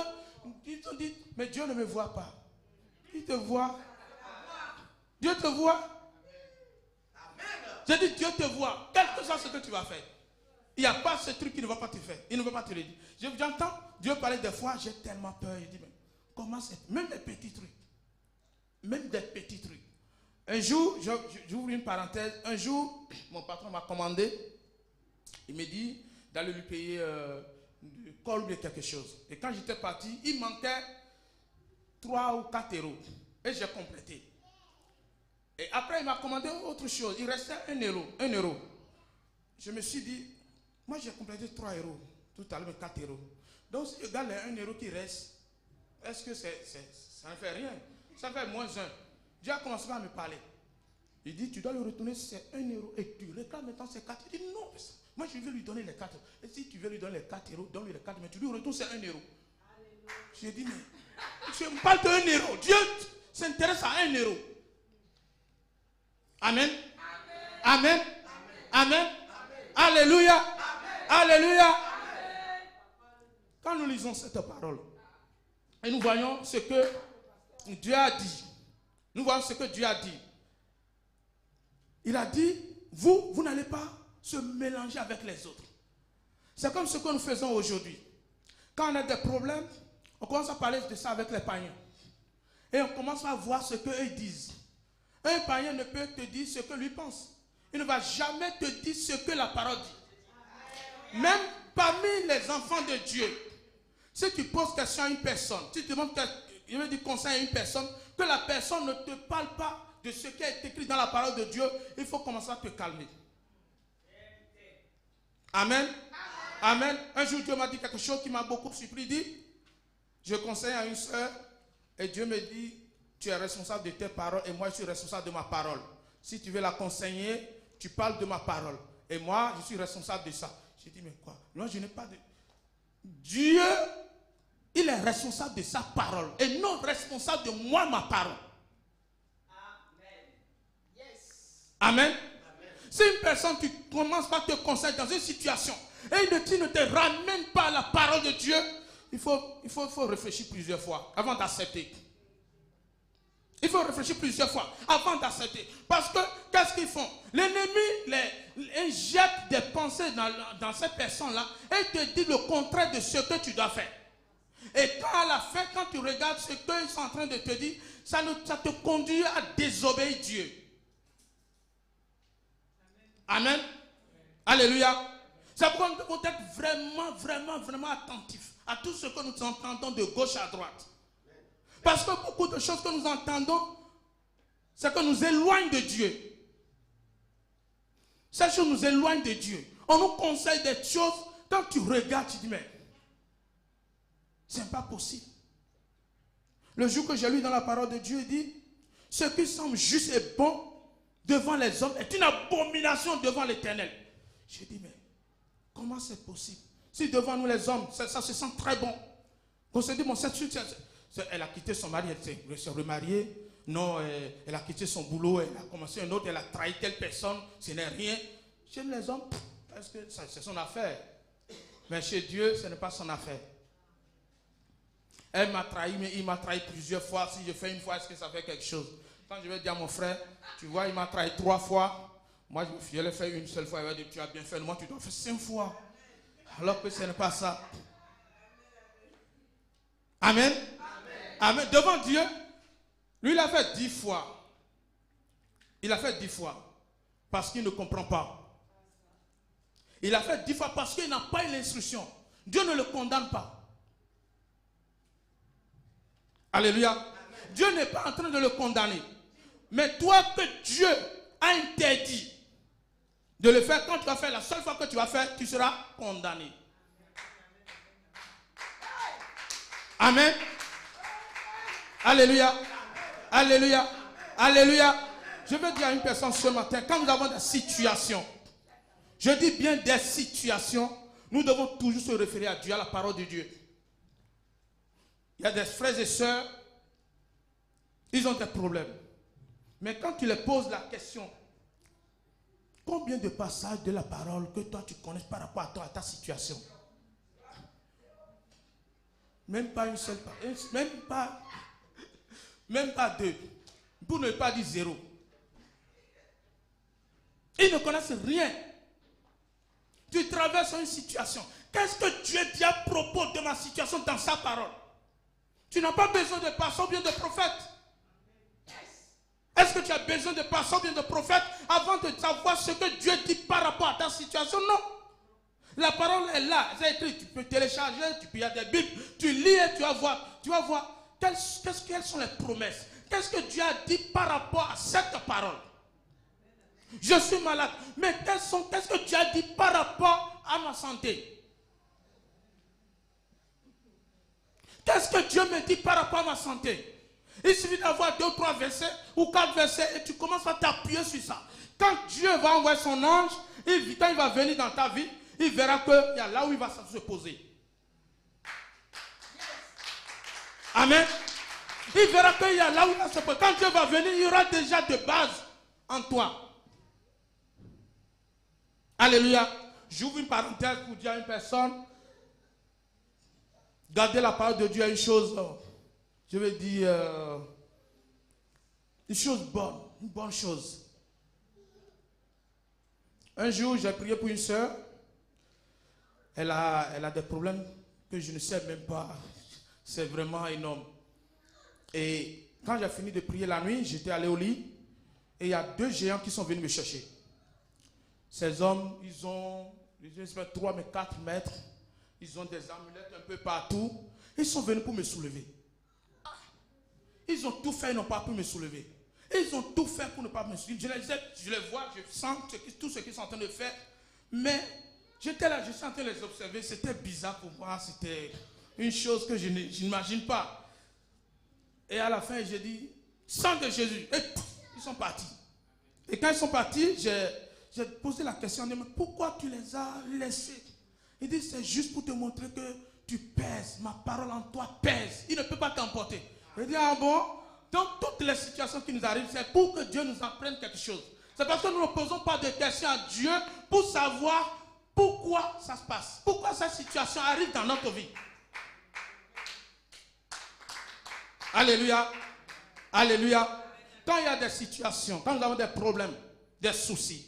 ils te disent, mais Dieu ne me voit pas. Il te voit. Dieu te voit. J'ai dit, Dieu te voit. Quel que soit ce que tu vas faire. Il n'y a pas ce truc qui ne va pas te faire. Il ne va pas te le dire. J'entends Dieu parler des fois, j'ai tellement peur. Il dit, mais comment c'est? Même des petits trucs. Même des petits trucs. Un jour, j'ouvre une parenthèse. Un jour, mon patron m'a commandé. Il me dit d'aller lui payer du col ou quelque chose. Et quand j'étais parti, il manquait 3 ou 4 euros. Et j'ai complété. Et après, il m'a commandé autre chose. Il restait 1 euro. 1 euro. Je me suis dit, moi j'ai complété 3 euros. Tout à l'heure, 4 euros. Donc si je regarde les 1 euro qui reste, est-ce que ça ne fait rien? Ça fait moins 1. Dieu a commencé à me parler. Il dit, tu dois lui retourner, c'est 1 euro. Et tu réclames maintenant ces 4. Il dit, non, moi je vais lui donner les 4. Et si tu veux lui donner les 4 euros, donne-lui les 4. Mais tu lui retournes, c'est 1 euro. J'ai dit, mais je me parle de 1 euro. Dieu s'intéresse à 1 euro. Amen. Amen. Amen. Alléluia. Alléluia. Quand nous lisons cette parole, et nous voyons ce que Dieu a dit. Nous voyons ce que Dieu a dit. Il a dit, vous n'allez pas se mélanger avec les autres. C'est comme ce que nous faisons aujourd'hui. Quand on a des problèmes, on commence à parler de ça avec les païens. Et on commence à voir ce qu'eux disent. Un païen ne peut te dire ce que lui pense. Il ne va jamais te dire ce que la parole dit. Même parmi les enfants de Dieu, si tu poses question à une personne, si tu demandes conseil à une personne, que la personne ne te parle pas de ce qui est écrit dans la parole de Dieu, il faut commencer à te calmer. Amen. Amen. Un jour, Dieu m'a dit quelque chose qui m'a beaucoup surpris. Il dit, je conseille à une soeur et Dieu me dit, tu es responsable de tes paroles et moi je suis responsable de ma parole. Si tu veux la conseiller, tu parles de ma parole. Et moi, je suis responsable de ça. J'ai dit, mais quoi? Moi, je n'ai pas de... Dieu, il est responsable de sa parole et non responsable de moi, ma parole. Amen. Yes. Amen. Amen. Si une personne, tu commences par te conseiller dans une situation et tu ne te ramènes pas à la parole de Dieu, il faut réfléchir plusieurs fois avant d'accepter. Il faut réfléchir plusieurs fois avant d'accepter. Parce que, qu'est-ce qu'ils font? L'ennemi injecte des pensées dans ces personnes-là et te dit le contraire de ce que tu dois faire. Et quand à la fin, quand tu regardes ce qu'ils sont en train de te dire, ça te conduit à désobéir Dieu. Amen. Alléluia. C'est pourquoi nous devons être vraiment attentifs à tout ce que nous entendons de gauche à droite. Parce que beaucoup de choses que nous entendons, c'est que nous éloignent de Dieu. Ces choses nous éloignent de Dieu. On nous conseille des choses, quand tu regardes, tu dis, mais c'est pas possible. Le jour que j'ai lu dans la parole de Dieu, il dit, ce qui semble juste et bon devant les hommes est une abomination devant l'Éternel. J'ai dit, mais comment c'est possible? Si devant nous les hommes, ça se sent très bon. On se dit, bon, cette suite, elle a quitté son mari, elle s'est remariée. Non, elle a quitté son boulot, elle a commencé un autre, elle a trahi telle personne, ce n'est rien. Chez les hommes, est-ce que c'est son affaire? Mais chez Dieu, ce n'est pas son affaire. Elle m'a trahi, mais il m'a trahi plusieurs fois. Si je fais une fois, est-ce que ça fait quelque chose? Quand je vais dire à mon frère, tu vois, il m'a trahi 3 fois. Moi, je l'ai fait une seule fois. Il va dire, tu as bien fait. Moi, tu dois faire 5 fois. Alors que ce n'est pas ça. Amen. Amen. Devant Dieu, lui, il a fait 10 fois. Il a fait 10 fois. Parce qu'il ne comprend pas. Il a fait 10 fois parce qu'il n'a pas eu l'instruction. Dieu ne le condamne pas. Alléluia. Amen. Dieu n'est pas en train de le condamner. Mais toi que Dieu a interdit de le faire, quand tu vas faire, la seule fois que tu vas faire, tu seras condamné. Amen. Alléluia. Alléluia. Alléluia. Je veux dire à une personne ce matin, quand nous avons des situations, Je dis bien des situations. Nous devons toujours se référer à Dieu, à la parole de Dieu. Il y a des frères et sœurs, ils ont des problèmes. Mais quand tu les poses la question, combien de passages de la parole que toi tu connais par rapport à toi, à ta situation? Même pas une seule, même pas deux. Pour ne pas dire zéro. Ils ne connaissent rien. Tu traverses une situation. Qu'est-ce que Dieu dit à propos de ma situation dans sa parole? Tu n'as pas besoin de pasteur ou bien de prophète. Est-ce que tu as besoin de pasteur ou bien de prophète avant de savoir ce que Dieu dit par rapport à ta situation? Non. La parole est là. C'est écrit. Tu peux télécharger, il y a des Bibles. Tu lis et tu vas voir quelles sont les promesses. Qu'est-ce que Dieu a dit par rapport à cette parole? Je suis malade. Mais qu'est-ce que Dieu a dit par rapport à ma santé? Qu'est-ce que Dieu me dit par rapport à ma santé? Il suffit d'avoir 2 ou 3 versets ou 4 versets et tu commences à t'appuyer sur ça. Quand Dieu va envoyer son ange, quand il va venir dans ta vie, il verra qu'il y a là où il va se poser. Amen. Il verra qu'il y a là où il va se poser. Quand Dieu va venir, il y aura déjà de base en toi. Alléluia. J'ouvre une parenthèse pour dire à une personne, garder la parole de Dieu à une chose, je vais dire, une chose bonne, une bonne chose. Un jour, j'ai prié pour une soeur. Elle a des problèmes que je ne sais même pas. C'est vraiment énorme. Et quand j'ai fini de prier la nuit, j'étais allé au lit. Et il y a 2 géants qui sont venus me chercher. Ces hommes, ils ont, je ne sais pas, 3 mais 4 mètres. Ils ont des amulettes un peu partout. Ils sont venus pour me soulever. Ils ont tout fait, ils n'ont pas pu me soulever. Ils ont tout fait pour ne pas me soulever. Je les vois, je sens tout ce qu'ils sont en train de faire. Mais j'étais là, je suis en train de les observer. C'était bizarre pour moi. C'était une chose que je n'imagine pas. Et à la fin, j'ai dit, sang de Jésus. Et ils sont partis. Et quand ils sont partis, j'ai posé la question, mais pourquoi tu les as laissés? Il dit, c'est juste pour te montrer que tu pèses. Ma parole en toi pèse. Il ne peut pas t'emporter. Il dit, ah bon? Dans toutes les situations qui nous arrivent, c'est pour que Dieu nous apprenne quelque chose. C'est parce que nous ne posons pas de questions à Dieu pour savoir pourquoi ça se passe. Pourquoi cette situation arrive dans notre vie. Alléluia. Alléluia. Quand il y a des situations, quand nous avons des problèmes, des soucis,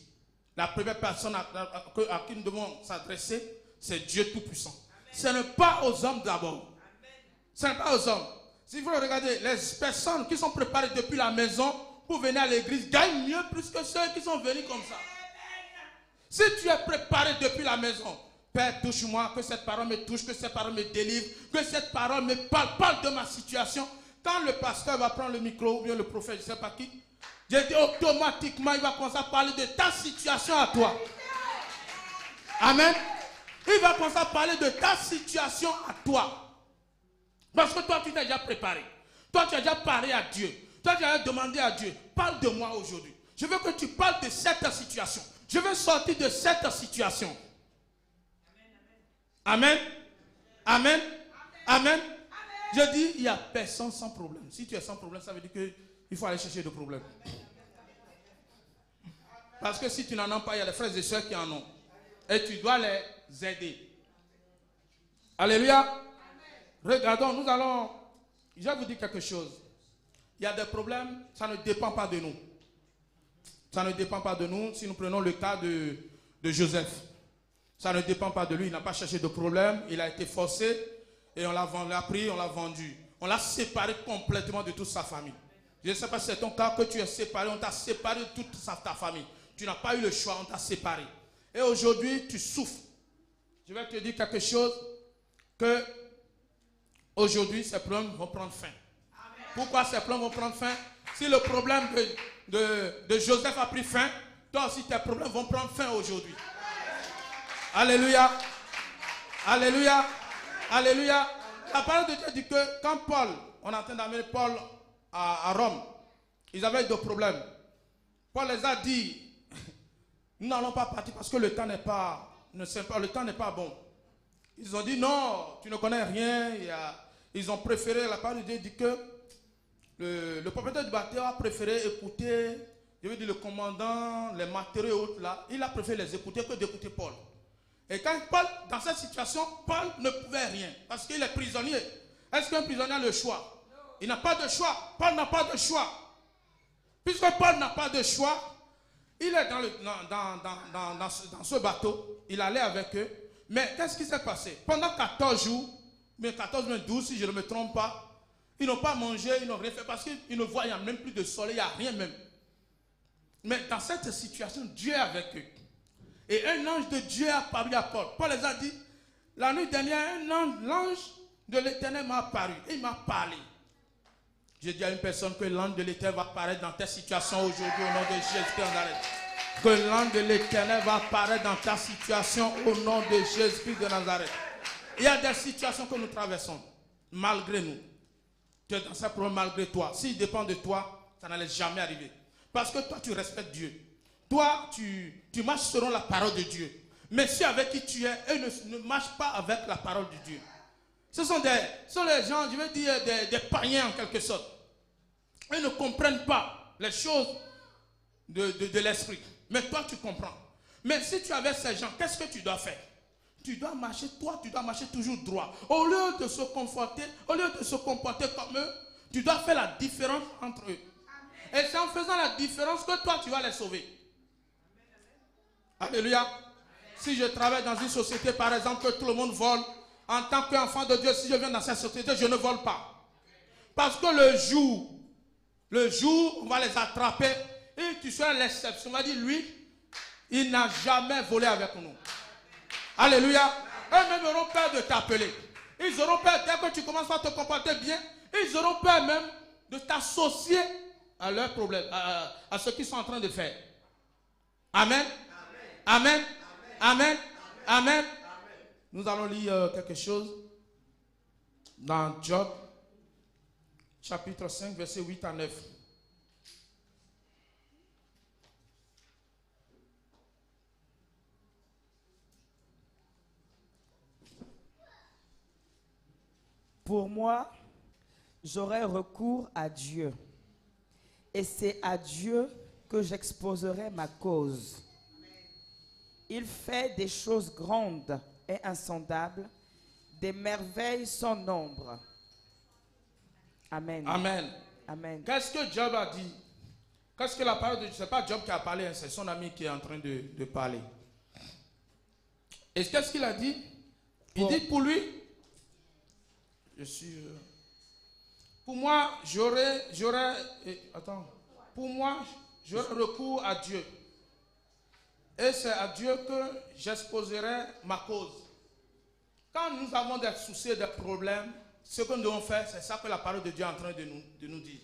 la première personne à qui nous devons s'adresser, c'est Dieu Tout-Puissant. Ce n'est pas aux hommes d'abord. Ce n'est pas aux hommes. Si vous regardez, les personnes qui sont préparées depuis la maison pour venir à l'église gagnent mieux plus que ceux qui sont venus comme ça. Si tu es préparé depuis la maison, Père, touche-moi, que cette parole me touche, que cette parole me délivre, que cette parole me parle de ma situation. Quand le pasteur va prendre le micro, ou bien le prophète, je ne sais pas qui, j'ai dit automatiquement, il va commencer à parler de ta situation à toi. Amen. Il va commencer à parler de ta situation à toi. Parce que toi, tu t'es déjà préparé. Toi, tu as déjà parlé à Dieu. Toi, tu as déjà demandé à Dieu, parle de moi aujourd'hui. Je veux que tu parles de cette situation. Je veux sortir de cette situation. Amen. Amen. Amen. Je dis, il n'y a personne sans problème. Si tu es sans problème, ça veut dire qu'il faut aller chercher des problèmes. Parce que si tu n'en as pas, il y a des frères et sœurs qui en ont. Et tu dois les aider. Alléluia. Regardons, je vais vous dire quelque chose. Il y a des problèmes, ça ne dépend pas de nous. Ça ne dépend pas de nous. Si nous prenons le cas de Joseph, ça ne dépend pas de lui. Il n'a pas cherché de problème. Il a été forcé et on l'a pris, on l'a vendu. On l'a séparé complètement de toute sa famille. Je ne sais pas si c'est ton cas que tu es séparé. On t'a séparé de toute ta famille. Tu n'as pas eu le choix, on t'a séparé. Et aujourd'hui, tu souffres. Je vais te dire quelque chose que aujourd'hui, ces problèmes vont prendre fin. Amen. Pourquoi ces problèmes vont prendre fin? Si le problème de Joseph a pris fin, toi aussi tes problèmes vont prendre fin aujourd'hui. Alléluia. Alléluia. Alléluia. La parole de Dieu dit que quand Paul, on est en train d'amener Paul à Rome, ils avaient des problèmes. Paul les a dit, nous n'allons pas partir parce que le temps n'est pas, le temps n'est pas bon. Ils ont dit non, tu ne connais rien. Ils ont préféré, la parole de Dieu dit que le propriétaire du bateau a préféré écouter, je veux dire le commandant, les matériaux et autres là, il a préféré les écouter que d'écouter Paul. Et quand Paul, dans cette situation, Paul ne pouvait rien parce qu'il est prisonnier. Est-ce qu'un prisonnier a le choix? Il n'a pas de choix. Paul n'a pas de choix. Puisque Paul n'a pas de choix, il est dans ce bateau, il allait avec eux. Mais qu'est-ce qui s'est passé? Pendant 14 jours, mais 14, mais 12 si je ne me trompe pas, ils n'ont pas mangé, ils n'ont rien fait parce qu'ils ne voient, il n'y a même plus de soleil, il n'y a rien même. Mais dans cette situation, Dieu est avec eux. Et un ange de Dieu a apparu à Paul. Paul les a dit, la nuit dernière, l'ange de l'Éternel m'a apparu. Et il m'a parlé. Je dis à une personne que l'ange de l'Éternel va apparaître dans ta situation aujourd'hui au nom de Jésus-Christ de Nazareth. Que l'ange de l'Éternel va apparaître dans ta situation au nom de Jésus-Christ de Nazareth. Il y a des situations que nous traversons, malgré nous. Tu es dans ce problème malgré toi. S'il dépend de toi, ça n'allait jamais arriver. Parce que toi, tu respectes Dieu. Toi, tu marches selon la parole de Dieu. Mais ceux avec qui tu es, eux ne marchent pas avec la parole de Dieu. Ce sont les gens, je veux dire, des païens en quelque sorte. Ils ne comprennent pas les choses de l'esprit. Mais toi, tu comprends. Mais si tu es avec ces gens, qu'est-ce que tu dois faire? Tu dois marcher, toi, tu dois marcher toujours droit. Au lieu de se comporter comme eux, tu dois faire la différence entre eux. Et c'est en faisant la différence que toi, tu vas les sauver. Alléluia. Si je travaille dans une société, par exemple, que tout le monde vole, en tant qu'enfant de Dieu, si je viens dans cette société, je ne vole pas. Parce que le jour, on va les attraper et tu seras l'exception. On va dire, lui, il n'a jamais volé avec nous. Alléluia. Eux-mêmes auront peur de t'appeler. Ils auront peur, dès que tu commences à te comporter bien, ils auront peur même de t'associer à leurs problèmes, à ce qu'ils sont en train de faire. Amen. Amen. Amen. Amen. Nous allons lire quelque chose dans Job, chapitre 5, versets 8 à 9. Pour moi, j'aurai recours à Dieu. Et c'est à Dieu que j'exposerai ma cause. Il fait des choses grandes et insondables, des merveilles sans nombre. Amen. Amen. Amen. Qu'est-ce que Job a dit? Qu'est-ce que la parole de Dieu? Ce n'est pas Job qui a parlé, c'est son ami qui est en train de parler. Et qu'est-ce qu'il a dit? Il dit pour lui, pour moi, j'aurai recours à Dieu. Et c'est à Dieu que j'exposerai ma cause. Quand nous avons des soucis, des problèmes, ce que nous devons faire, c'est ça que la parole de Dieu est en train de nous dire.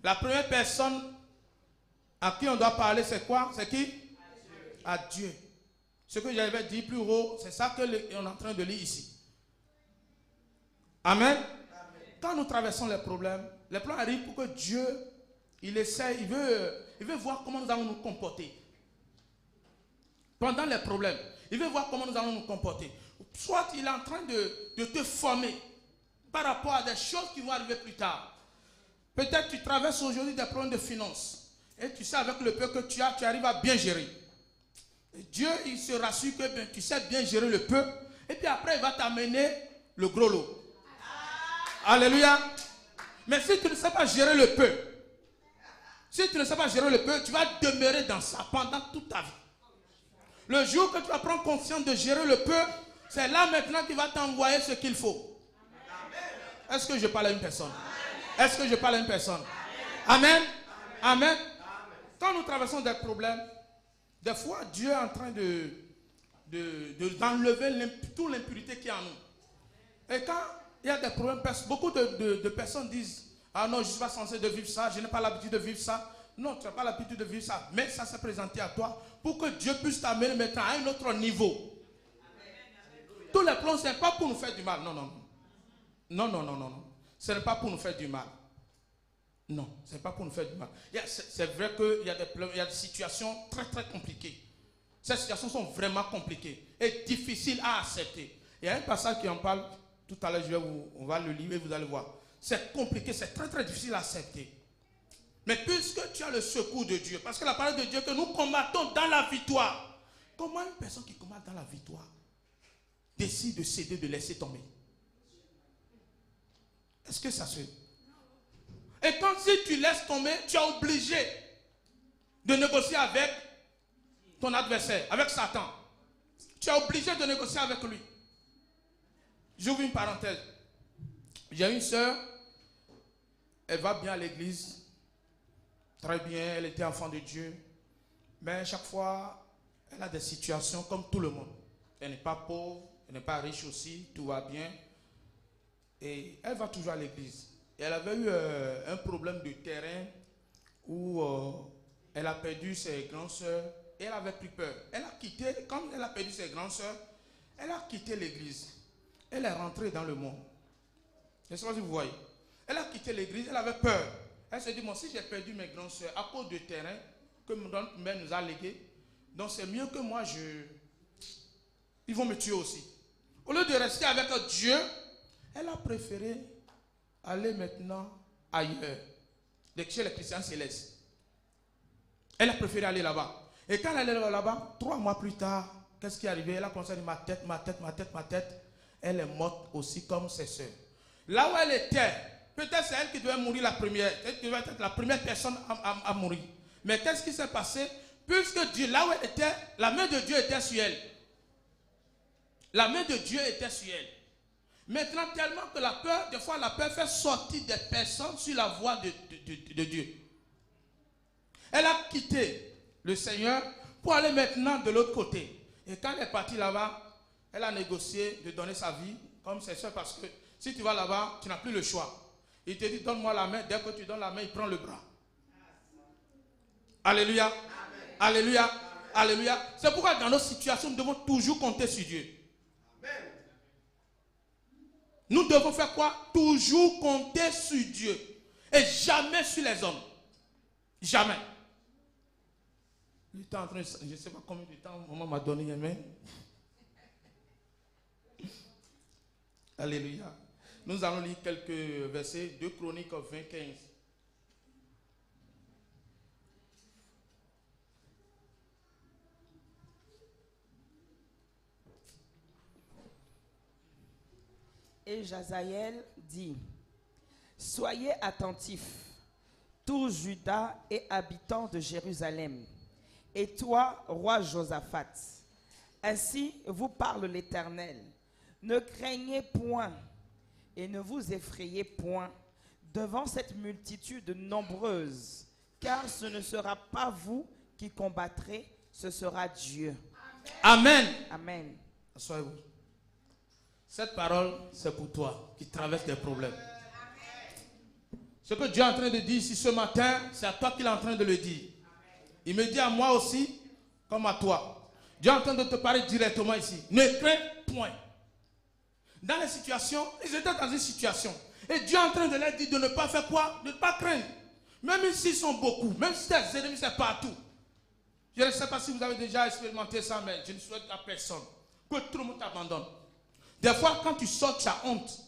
La première personne à qui on doit parler, c'est quoi? C'est qui? À Dieu. Ce que j'avais dit plus haut, c'est ça qu'on est en train de lire ici. Amen. Quand nous traversons les problèmes arrivent pour que Dieu, il essaie, il veut voir comment nous allons nous comporter. Pendant les problèmes, il veut voir comment nous allons nous comporter. Soit il est en train de te former par rapport à des choses qui vont arriver plus tard. Peut-être tu traverses aujourd'hui des problèmes de finances. Et tu sais avec le peu que tu as, tu arrives à bien gérer. Et Dieu, il se rassure que tu sais bien gérer le peu. Et puis après, il va t'amener le gros lot. Alléluia. Mais si tu ne sais pas gérer le peu, tu vas demeurer dans ça pendant toute ta vie. Le jour que tu vas prendre conscience de gérer le peu, c'est là maintenant qu'il va t'envoyer ce qu'il faut. Est-ce que je parle à une personne? Est-ce que je parle à une personne? Amen. Amen. Quand nous traversons des problèmes, des fois Dieu est en train d'enlever toute l'impurité qui est en nous. Et quand il y a des problèmes, beaucoup de personnes disent, ah non, je ne suis pas censé de vivre ça, je n'ai pas l'habitude de vivre ça. Non, tu n'as pas l'habitude de vivre ça, mais ça s'est présenté à toi pour que Dieu puisse t'amener maintenant à un autre niveau. Tous les plans, ce n'est pas pour nous faire du mal. Non. Ce n'est pas pour nous faire du mal. Non, ce n'est pas pour nous faire du mal. C'est vrai qu'il y a des problèmes, il y a des situations très très compliquées. Ces situations sont vraiment compliquées et difficiles à accepter. Il y a un passage qui en parle, tout à l'heure on va le lire et vous allez voir. C'est compliqué, c'est très très difficile à accepter. Mais puisque tu as le secours de Dieu, parce que la parole de Dieu que nous combattons dans la victoire, comment une personne qui combat dans la victoire décide de céder, de laisser tomber? Est-ce que ça se... Et quand si tu laisses tomber, tu es obligé de négocier avec ton adversaire, avec Satan. Tu es obligé de négocier avec lui. J'ouvre une parenthèse. J'ai une soeur, elle va bien à l'église, très bien, elle était enfant de Dieu, mais chaque fois, elle a des situations comme tout le monde. Elle n'est pas pauvre, elle n'est pas riche aussi, tout va bien. Et elle va toujours à l'église. Elle avait eu un problème de terrain où elle a perdu ses grandes sœurs et elle avait pris peur. Elle a quitté, quand elle a perdu ses grandes sœurs, elle a quitté l'église. Elle est rentrée dans le monde. Je ne sais pas si vous voyez. Elle a quitté l'église, elle avait peur. Elle se dit, moi, si j'ai perdu mes grandes sœurs à cause de terrain que notre mère nous a légué, donc c'est mieux que moi, ils vont me tuer aussi. Au lieu de rester avec Dieu, elle a préféré aller maintenant ailleurs, chez les chrétiens célestes. Elle a préféré aller là-bas. Et quand elle est là-bas, 3 mois plus tard, qu'est-ce qui est arrivé? Elle a commencé à dire, ma tête. Elle est morte aussi comme ses sœurs. Là où elle était, peut-être c'est elle qui devait mourir la première. Elle devait être la première personne à mourir. Mais qu'est-ce qui s'est passé? Puisque Dieu, là où elle était, la main de Dieu était sur elle. La main de Dieu était sur elle. Maintenant, tellement que la peur, des fois la peur fait sortir des personnes sur la voie de Dieu. Elle a quitté le Seigneur pour aller maintenant de l'autre côté. Et quand elle est partie là-bas, elle a négocié de donner sa vie comme ses soeurs parce que si tu vas là-bas, tu n'as plus le choix. Il te dit, donne-moi la main. Dès que tu donnes la main, il prend le bras. Alléluia. Amen. Alléluia. Amen. Alléluia. C'est pourquoi dans nos situations, nous devons toujours compter sur Dieu. Amen. Nous devons faire quoi? Toujours compter sur Dieu. Et jamais sur les hommes. Jamais. Le temps en train de... Je ne sais pas combien de temps maman m'a donné. Amen. Alléluia. Nous allons lire quelques versets. 2 Chroniques 20, 15. Et Jazaël dit, soyez attentifs, tous Juda et habitants de Jérusalem, et toi, roi Josaphat. Ainsi vous parle l'Éternel. Ne craignez point et ne vous effrayez point devant cette multitude nombreuse, car ce ne sera pas vous qui combattrez, ce sera Dieu. Amen. Amen. Asseyez-vous. Cette parole, c'est pour toi qui traverse des problèmes. Ce que Dieu est en train de dire ici ce matin, c'est à toi qu'il est en train de le dire. Il me dit à moi aussi, comme à toi. Dieu est en train de te parler directement ici. Ne crains point. Dans les situations, ils étaient dans une situation. Et Dieu est en train de leur dire de ne pas faire quoi? De ne pas craindre. Même s'ils sont beaucoup, même si tes ennemis sont partout. Je ne sais pas si vous avez déjà expérimenté ça, mais je ne souhaite à personne que tout le monde t'abandonne. Des fois, quand tu sors, tu as honte.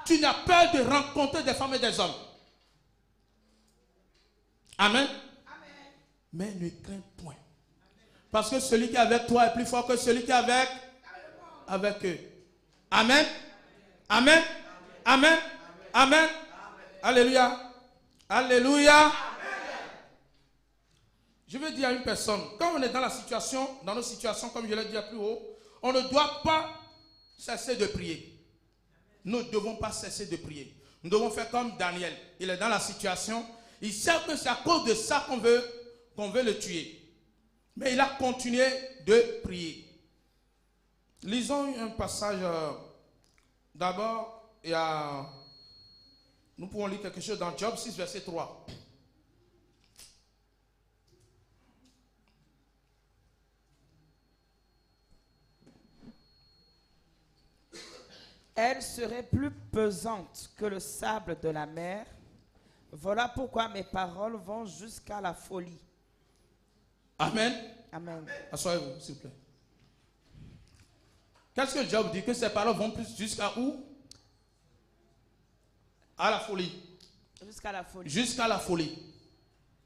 Tu n'as peur de rencontrer des femmes et des hommes. Amen. Amen. Mais ne crains point. Parce que celui qui est avec toi est plus fort que celui qui est avec eux. Amen. Amen. Amen. Amen. Alléluia. Alléluia. Je veux dire à une personne, quand on est dans la situation, dans nos situations, comme je l'ai dit plus haut, on ne doit pas cesser de prier. Nous ne devons pas cesser de prier. Nous devons faire comme Daniel. Il est dans la situation. Il sait que c'est à cause de ça qu'on veut le tuer. Mais il a continué de prier. Lisons un passage. D'abord, nous pouvons lire quelque chose dans Job 6, verset 3. Elle serait plus pesante que le sable de la mer, Voilà pourquoi mes paroles vont jusqu'à la folie. Amen. Amen. Asseyez-vous, s'il vous plaît. Qu'est-ce que Job dit? Que ses paroles vont plus jusqu'à où? À la folie. Jusqu'à la folie. Jusqu'à la folie.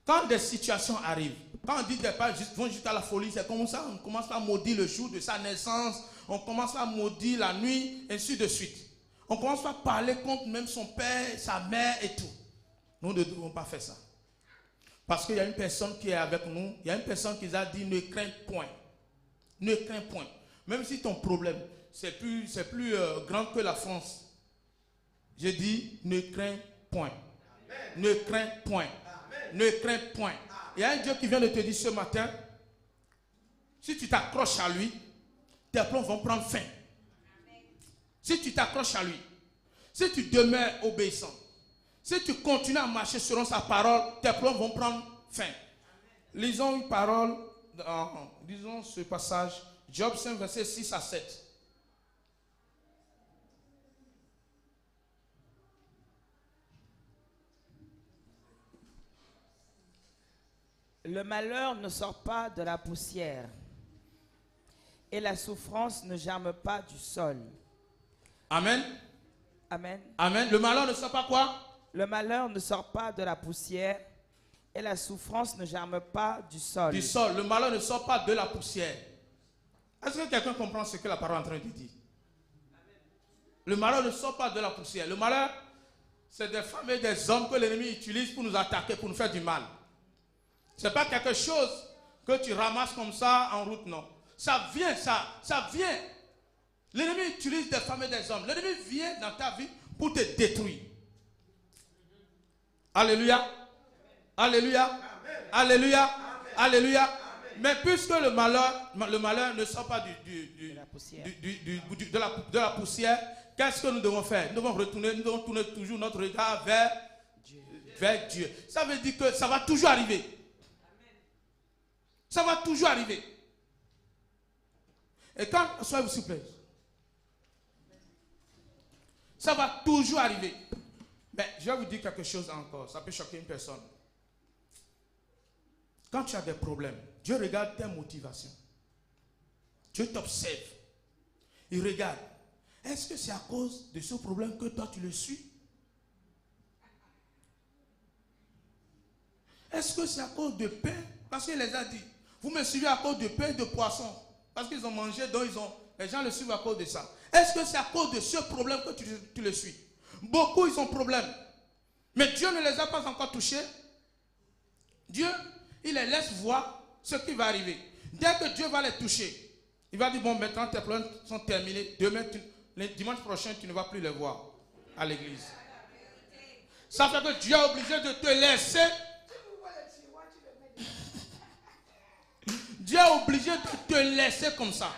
Quand des situations arrivent, quand on dit des paroles vont jusqu'à la folie, c'est comme ça, on commence à maudire le jour de sa naissance, on commence à maudire la nuit, ainsi de suite. On commence à parler contre même son père, sa mère et tout. Nous ne devons pas faire ça. Parce qu'il y a une personne qui est avec nous, il y a une personne qui nous a dit ne crains point. Ne crains point. Même si ton problème, c'est plus grand que la France. Je dis ne crains point. Amen. Ne crains point. Amen. Ne crains point. Amen. Il y a un Dieu qui vient de te dire ce matin, si tu t'accroches à lui, tes plans vont prendre fin. Amen. Si tu t'accroches à lui, si tu demeures obéissant, si tu continues à marcher selon sa parole, tes plans vont prendre fin. Amen. Lisons une parole, disons ce passage, Job 5, versets 6 à 7. Le malheur ne sort pas de la poussière, et la souffrance ne germe pas du sol. Amen. Amen. Amen. Le malheur ne sort pas quoi? Le malheur ne sort pas de la poussière, et la souffrance ne germe pas du sol. Du sol. Le malheur ne sort pas de la poussière. Est-ce que quelqu'un comprend ce que la parole est en train de dire? Le malheur ne sort pas de la poussière. Le malheur, c'est des femmes et des hommes que l'ennemi utilise pour nous attaquer, pour nous faire du mal. Ce n'est pas quelque chose que tu ramasses comme ça en route, non. Ça vient, ça vient. L'ennemi utilise des femmes et des hommes. L'ennemi vient dans ta vie pour te détruire. Alléluia. Alléluia. Amen. Alléluia. Amen. Alléluia. Amen. Mais puisque le malheur ne sort pas de la poussière, qu'est-ce que nous devons faire? Nous devons tourner toujours notre regard vers Dieu. Ça veut dire que ça va toujours arriver. Ça va toujours arriver. Et quand, soyez-vous s'il vous plaît. Ça va toujours arriver. Mais je vais vous dire quelque chose encore. Ça peut choquer une personne. Quand tu as des problèmes, Dieu regarde tes motivations. Dieu t'observe. Il regarde. Est-ce que c'est à cause de ce problème que toi tu le suis? Est-ce que c'est à cause de pain? Parce qu'il les a dit. Vous me suivez à cause de pain et de poisson. Parce qu'ils ont mangé, donc les gens le suivent à cause de ça. Est-ce que c'est à cause de ce problème que tu le suis? Beaucoup, ils ont problème. Mais Dieu ne les a pas encore touchés. Dieu, il les laisse voir ce qui va arriver. Dès que Dieu va les toucher, il va dire, bon, maintenant tes problèmes sont terminés. Demain, le dimanche prochain, tu ne vas plus les voir à l'église. Ça fait que Dieu est obligé de te laisser. Dieu est obligé de te laisser comme ça.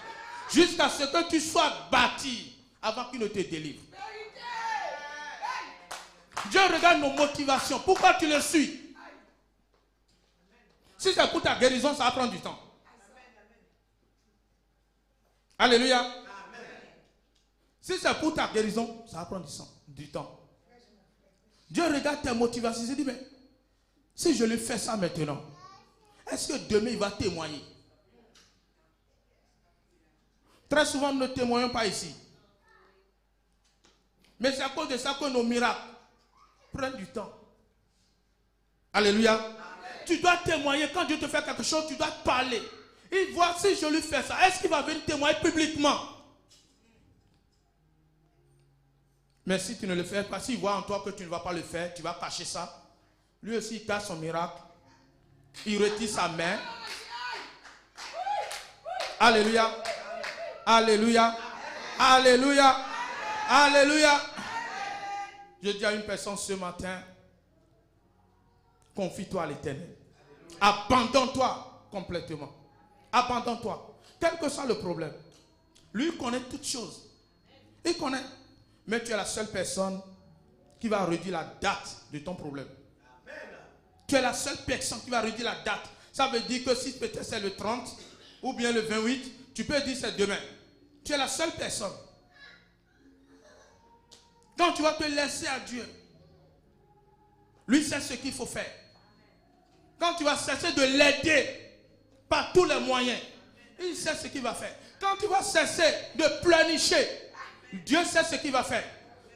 Jusqu'à ce que tu sois bâti avant qu'il ne te délivre. Dieu regarde nos motivations. Pourquoi tu le suis? Si c'est pour ta guérison, ça va prendre du temps. Alléluia. Si c'est pour ta guérison, ça va prendre du temps. Dieu regarde tes motivations. Il se dit, mais si je lui fais ça maintenant, est-ce que demain il va témoigner? Très souvent, nous ne témoignons pas ici. Mais c'est à cause de ça que nos miracles prennent du temps. Alléluia. Amen. Tu dois témoigner. Quand Dieu te fait quelque chose, tu dois parler. Il voit si je lui fais ça. Est-ce qu'il va venir témoigner publiquement? Mais si tu ne le fais pas, s'il voit en toi que tu ne vas pas le faire, tu vas cacher ça. Lui aussi, il cache son miracle. Il retire sa main. Alléluia. Alléluia. Alléluia. Alléluia. Je dis à une personne ce matin, confie-toi à l'Éternel. Abandonne-toi complètement. Abandonne-toi. Quel que soit le problème. Lui connaît toutes choses. Il connaît. Mais tu es la seule personne qui va redire la date de ton problème. Tu es la seule personne qui va redire la date. Ça veut dire que si peut-être c'est le 30 ou bien le 28, tu peux dire c'est demain. Tu es la seule personne. Donc tu vas te laisser à Dieu. Lui sait ce qu'il faut faire. Quand tu vas cesser de l'aider par tous les moyens, il sait ce qu'il va faire. Quand tu vas cesser de pleurnicher, Dieu sait ce qu'il va faire.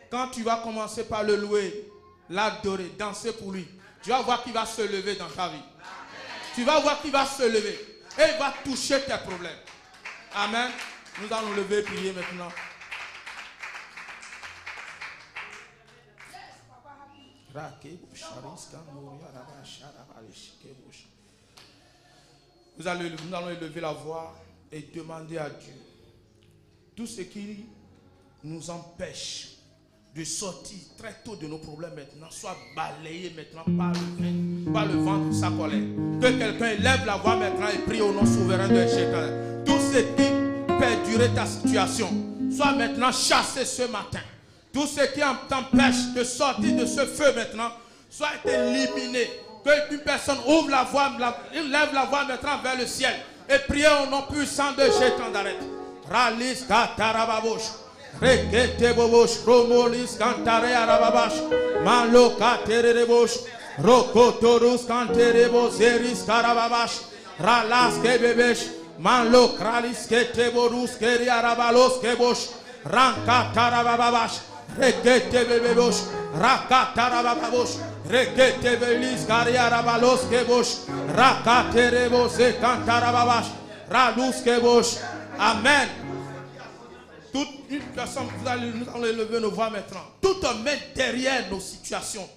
Quand tu vas commencer par le louer, l'adorer, danser pour lui, tu vas voir qu'il va se lever dans ta vie. Tu vas voir qu'il va se lever et il va toucher tes problèmes. Amen. Nous allons lever et prier maintenant. Nous allons élever la voix et demander à Dieu tout ce qui nous empêche de sortir très tôt de nos problèmes maintenant, soit balayé maintenant par le vent de sa colère. Que quelqu'un élève la voix maintenant et prie au nom souverain de Jésus. Tout ce qui perdurait ta situation, soit maintenant chassé ce matin. Tout ce qui t'empêche de sortir de ce feu maintenant, soit éliminé. Que une personne ouvre la voix, lève la voix maintenant vers le ciel et prie au nom puissant de Jésus d'arrêt. Ralis katarababosh. Rekete bobosh, romolis kantare arababash, malo katere rebosh, rokotorus kantere bozeris karababash, ralas kebebesh, malo kralis kete borus keri arabalos kebosh, rankatarababash, rekete bebebosh, rakatarabababosh, rekete belis kari arabalos kebosh, rakatere bose kantarababash, ralus kebosh. Amen. Toute une personne, nous allons élever nos voix maintenant. Tout en met derrière nos situations.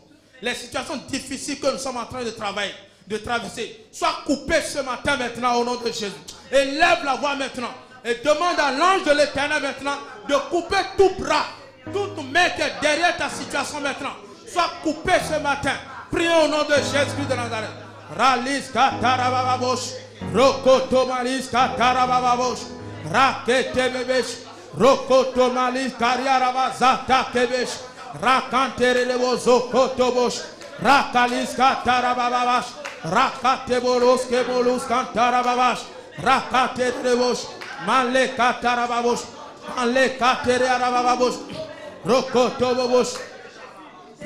Les situations difficiles que nous sommes en train de travailler, de traverser. Sois coupé ce matin maintenant au nom de Jésus. Et lève la voix maintenant. Et demande à l'ange de l'Éternel maintenant de couper tout bras. Toute main qui est derrière ta situation maintenant. Sois coupé ce matin. Prions au nom de Jésus de Nazareth. Ralis katarabababosh. Rokotomalis katarabababosh. Rakete bebesh. Rokoto malis kariaraba zata kebesh rakantere levo zokoto bosh rakalis katarababash rakate bolos kebolus kantarababash rakate levosh male katarababosh male katere arababosh rokoto bobosh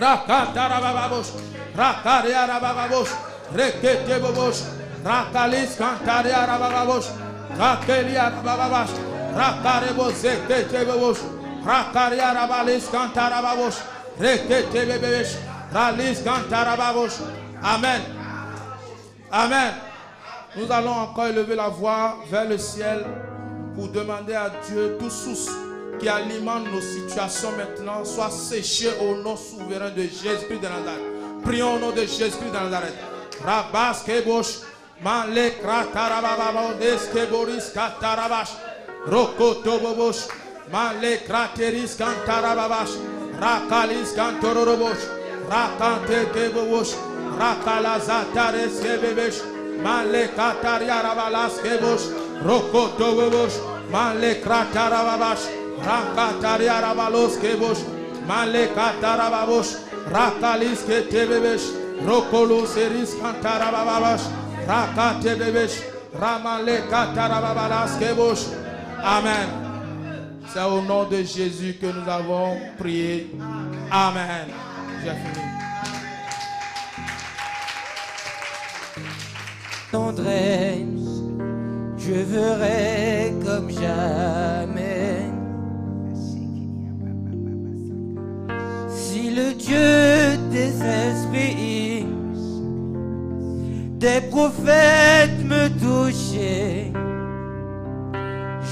rakatarababosh rakare arababosh rekete bobosh rakalis kantare arababosh rakeli arababash Rakarebo zekete bebosh, rakaria rabalis kantarababosh, rekete bebesh, ralis kantarababosh. Amen. Amen. Nous allons encore élever la voix vers le ciel pour demander à Dieu toute source qui alimente nos situations maintenant soit séchée au nom souverain de Jésus-Christ de Nazareth. Prions au nom de Jésus-Christ de Nazareth. Rabas kebosh, malek ratarabababo, deskeboris katarabash. Rokoto bobosh, male krateris kantarababash, rakalis kantororobosh, rakante kebobosh, rakalazatares kebebesh, male kataria rabalas kebosh, rokoto bobosh, male kratarababash, rakataria rabalos kebosh, male katarababosh, rakalis ketebebesh, rokolus eris kantarababash, rakate bebesh, ramale katarababalas kebosh. Amen. C'est au nom de Jésus que nous avons prié. Amen. J'ai fini. Tendresse, je verrai comme jamais. Si le Dieu des esprits, des prophètes me touchaient,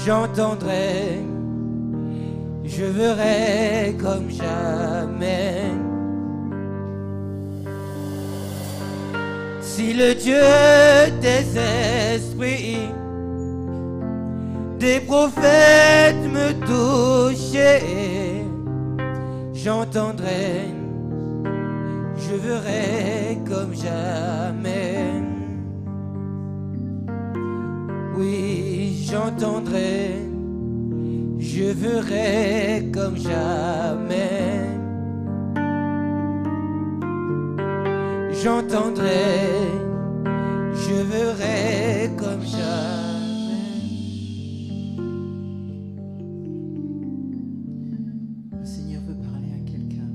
j'entendrai, je verrai comme jamais. Si le Dieu des esprits, des prophètes me touchaient, j'entendrai, je verrai comme jamais. Oui, j'entendrai, je verrai comme jamais. J'entendrai, je verrai comme jamais. Le Seigneur veut parler à quelqu'un.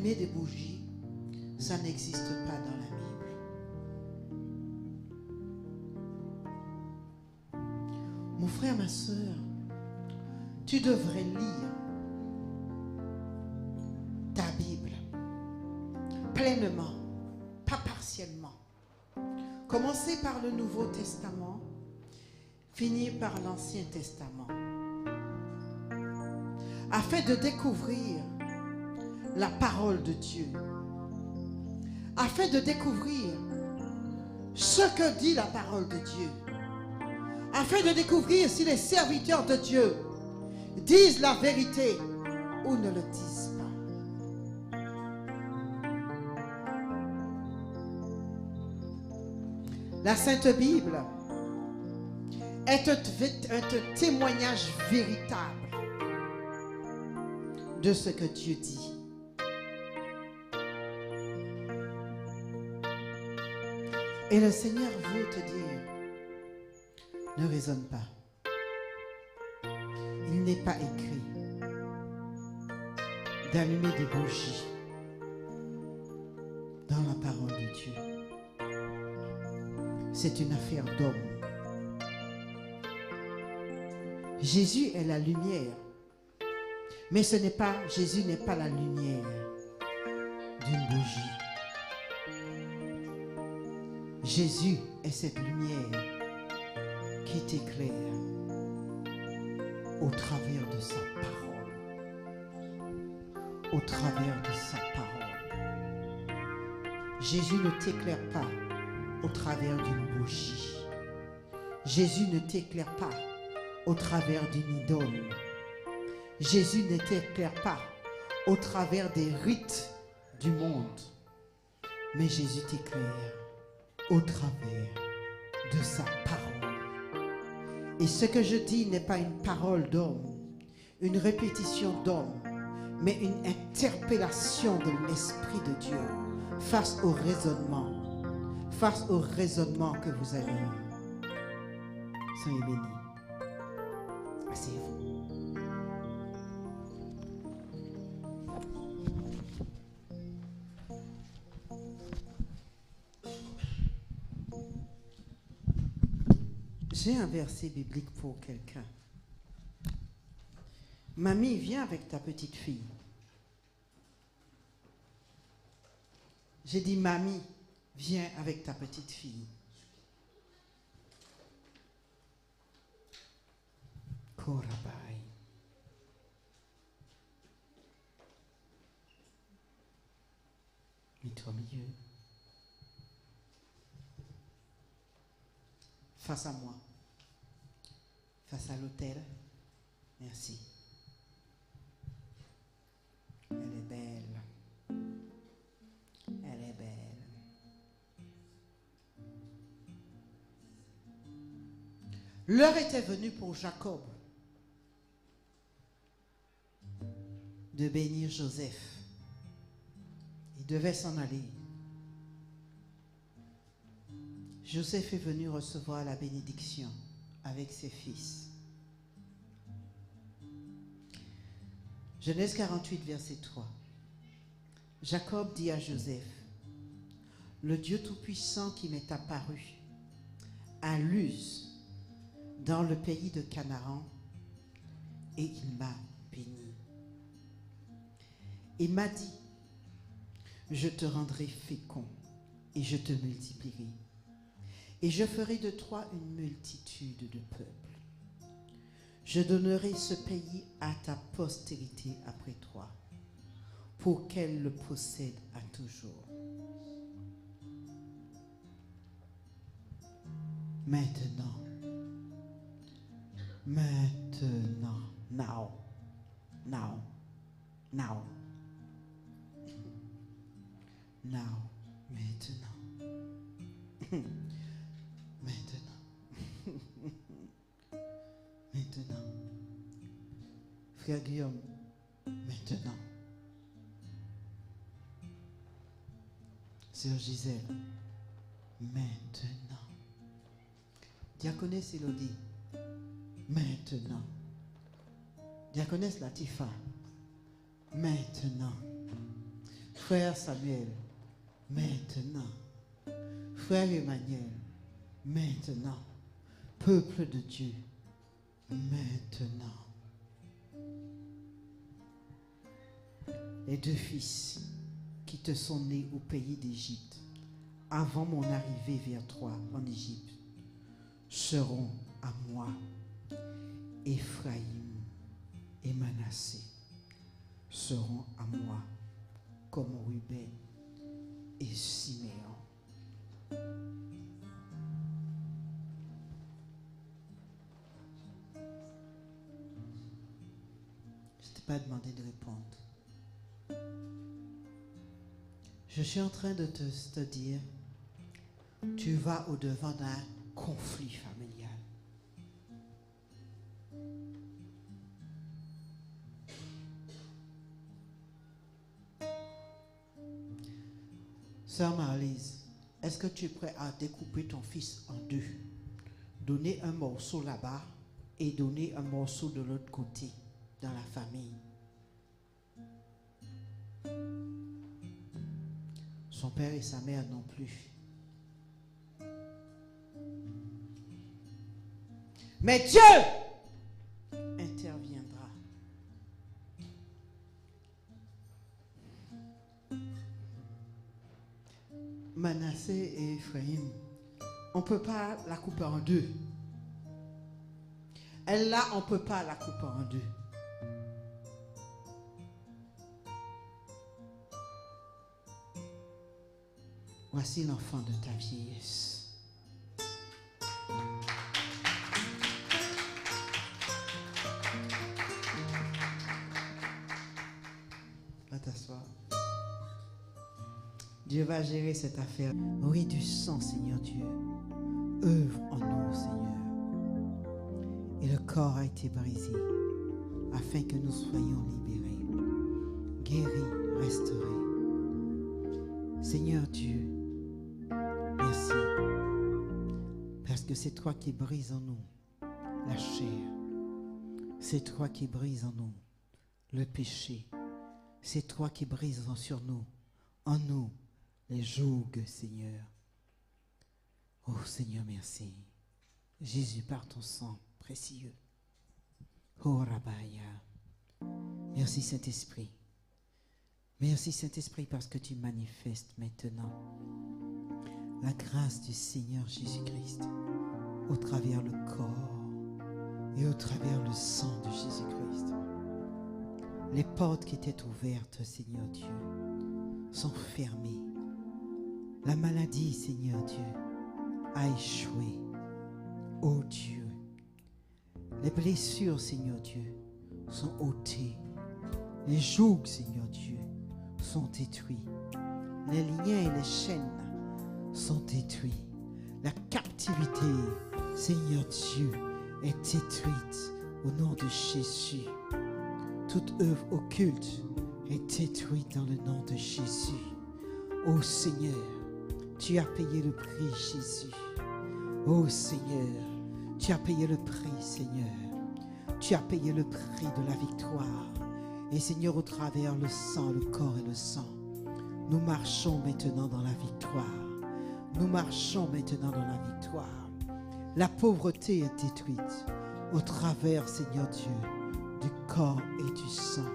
d'allumer des bougies, ça n'existe pas dans la Bible. Mon frère, ma soeur, tu devrais lire ta Bible pleinement, pas partiellement. Commencer par le Nouveau Testament, finir par l'Ancien Testament, afin de découvrir la parole de Dieu, afin de découvrir ce que dit la parole de Dieu, afin de découvrir si les serviteurs de Dieu disent la vérité ou ne le disent pas. La Sainte Bible est un témoignage véritable de ce que Dieu dit. Et le Seigneur veut te dire, ne raisonne pas. Il n'est pas écrit d'allumer des bougies dans la parole de Dieu. C'est une affaire d'homme. Jésus est la lumière, mais Jésus n'est pas la lumière d'une bougie. Jésus est cette lumière qui t'éclaire au travers de sa parole. Au travers de sa parole. Jésus ne t'éclaire pas au travers d'une bougie. Jésus ne t'éclaire pas au travers d'une idole. Jésus ne t'éclaire pas au travers des rites du monde. Mais Jésus t'éclaire au travers de sa parole. Et ce que je dis n'est pas une parole d'homme, une répétition d'homme, mais une interpellation de l'Esprit de Dieu face au raisonnement que vous avez eu. Soyez bénis. Asseyez-vous. J'ai un verset biblique pour quelqu'un. Mamie, viens avec ta petite fille. J'ai dit, mamie, viens avec ta petite fille. Korabai. Mets-toi au milieu. Face à moi. Face à l'autel. Merci. Elle est belle. Elle est belle. L'heure était venue pour Jacob de bénir Joseph. Il devait s'en aller. Joseph est venu recevoir la bénédiction avec ses fils. Genèse 48, verset 3. Jacob dit à Joseph, le Dieu Tout-Puissant qui m'est apparu à Luz dans le pays de Canaan, et il m'a béni. Il m'a dit, je te rendrai fécond et je te multiplierai. Et je ferai de toi une multitude de peuples. Je donnerai ce pays à ta postérité après toi, pour qu'elle le possède à toujours. Maintenant, now, maintenant. Maintenant. Frère Guillaume, maintenant. Sœur Gisèle, maintenant. Diaconesse Elodie, maintenant. Diaconesse Latifa, maintenant. Frère Samuel, maintenant. Frère Emmanuel, maintenant. Peuple de Dieu, maintenant. Les 2 fils qui te sont nés au pays d'Égypte, avant mon arrivée vers toi en Égypte, seront à moi. Éphraïm et Manassé seront à moi, comme Ruben et Siméon. Je ne t'ai pas demandé de répondre. Je suis en train de te dire, tu vas au-devant d'un conflit familial. Sœur Marlise, est-ce que tu es prêt à découper ton fils en 2? Donner un morceau là-bas et donner un morceau de l'autre côté dans la famille. Son père et sa mère non plus. Mais Dieu interviendra. Manassé et Ephraïm, on ne peut pas la couper en 2. Elle là, on ne peut pas la couper en 2. Voici l'enfant de ta vieillesse. Va t'asseoir. Dieu va gérer cette affaire. Oui, du sang, Seigneur Dieu. Œuvre en nous, Seigneur. Et le corps a été brisé afin que nous soyons libérés, guéris, restaurés. Seigneur Dieu, merci, parce que c'est toi qui brises en nous la chair. C'est toi qui brises en nous le péché. C'est toi qui brises en nous, les jougs, Seigneur. Oh Seigneur, merci. Jésus, par ton sang précieux. Oh Rabaya. Merci Saint-Esprit. Merci Saint-Esprit parce que tu manifestes maintenant la grâce du Seigneur Jésus-Christ au travers le corps et au travers le sang de Jésus-Christ. Les portes qui étaient ouvertes, Seigneur Dieu, sont fermées. La maladie, Seigneur Dieu, a échoué. Oh Dieu, les blessures, Seigneur Dieu, sont ôtées. Les jougs, Seigneur Dieu, sont détruits. Les liens et les chaînes sont détruits. La captivité, Seigneur Dieu, est détruite au nom de Jésus. Toute œuvre occulte est détruite dans le nom de Jésus. Ô Seigneur, tu as payé le prix, Jésus. Ô Seigneur, tu as payé le prix, Seigneur. Tu as payé le prix de la victoire. Et Seigneur, au travers le sang, le corps et le sang, nous marchons maintenant dans la victoire. Nous marchons maintenant dans la victoire. La pauvreté est détruite au travers, Seigneur Dieu, du corps et du sang.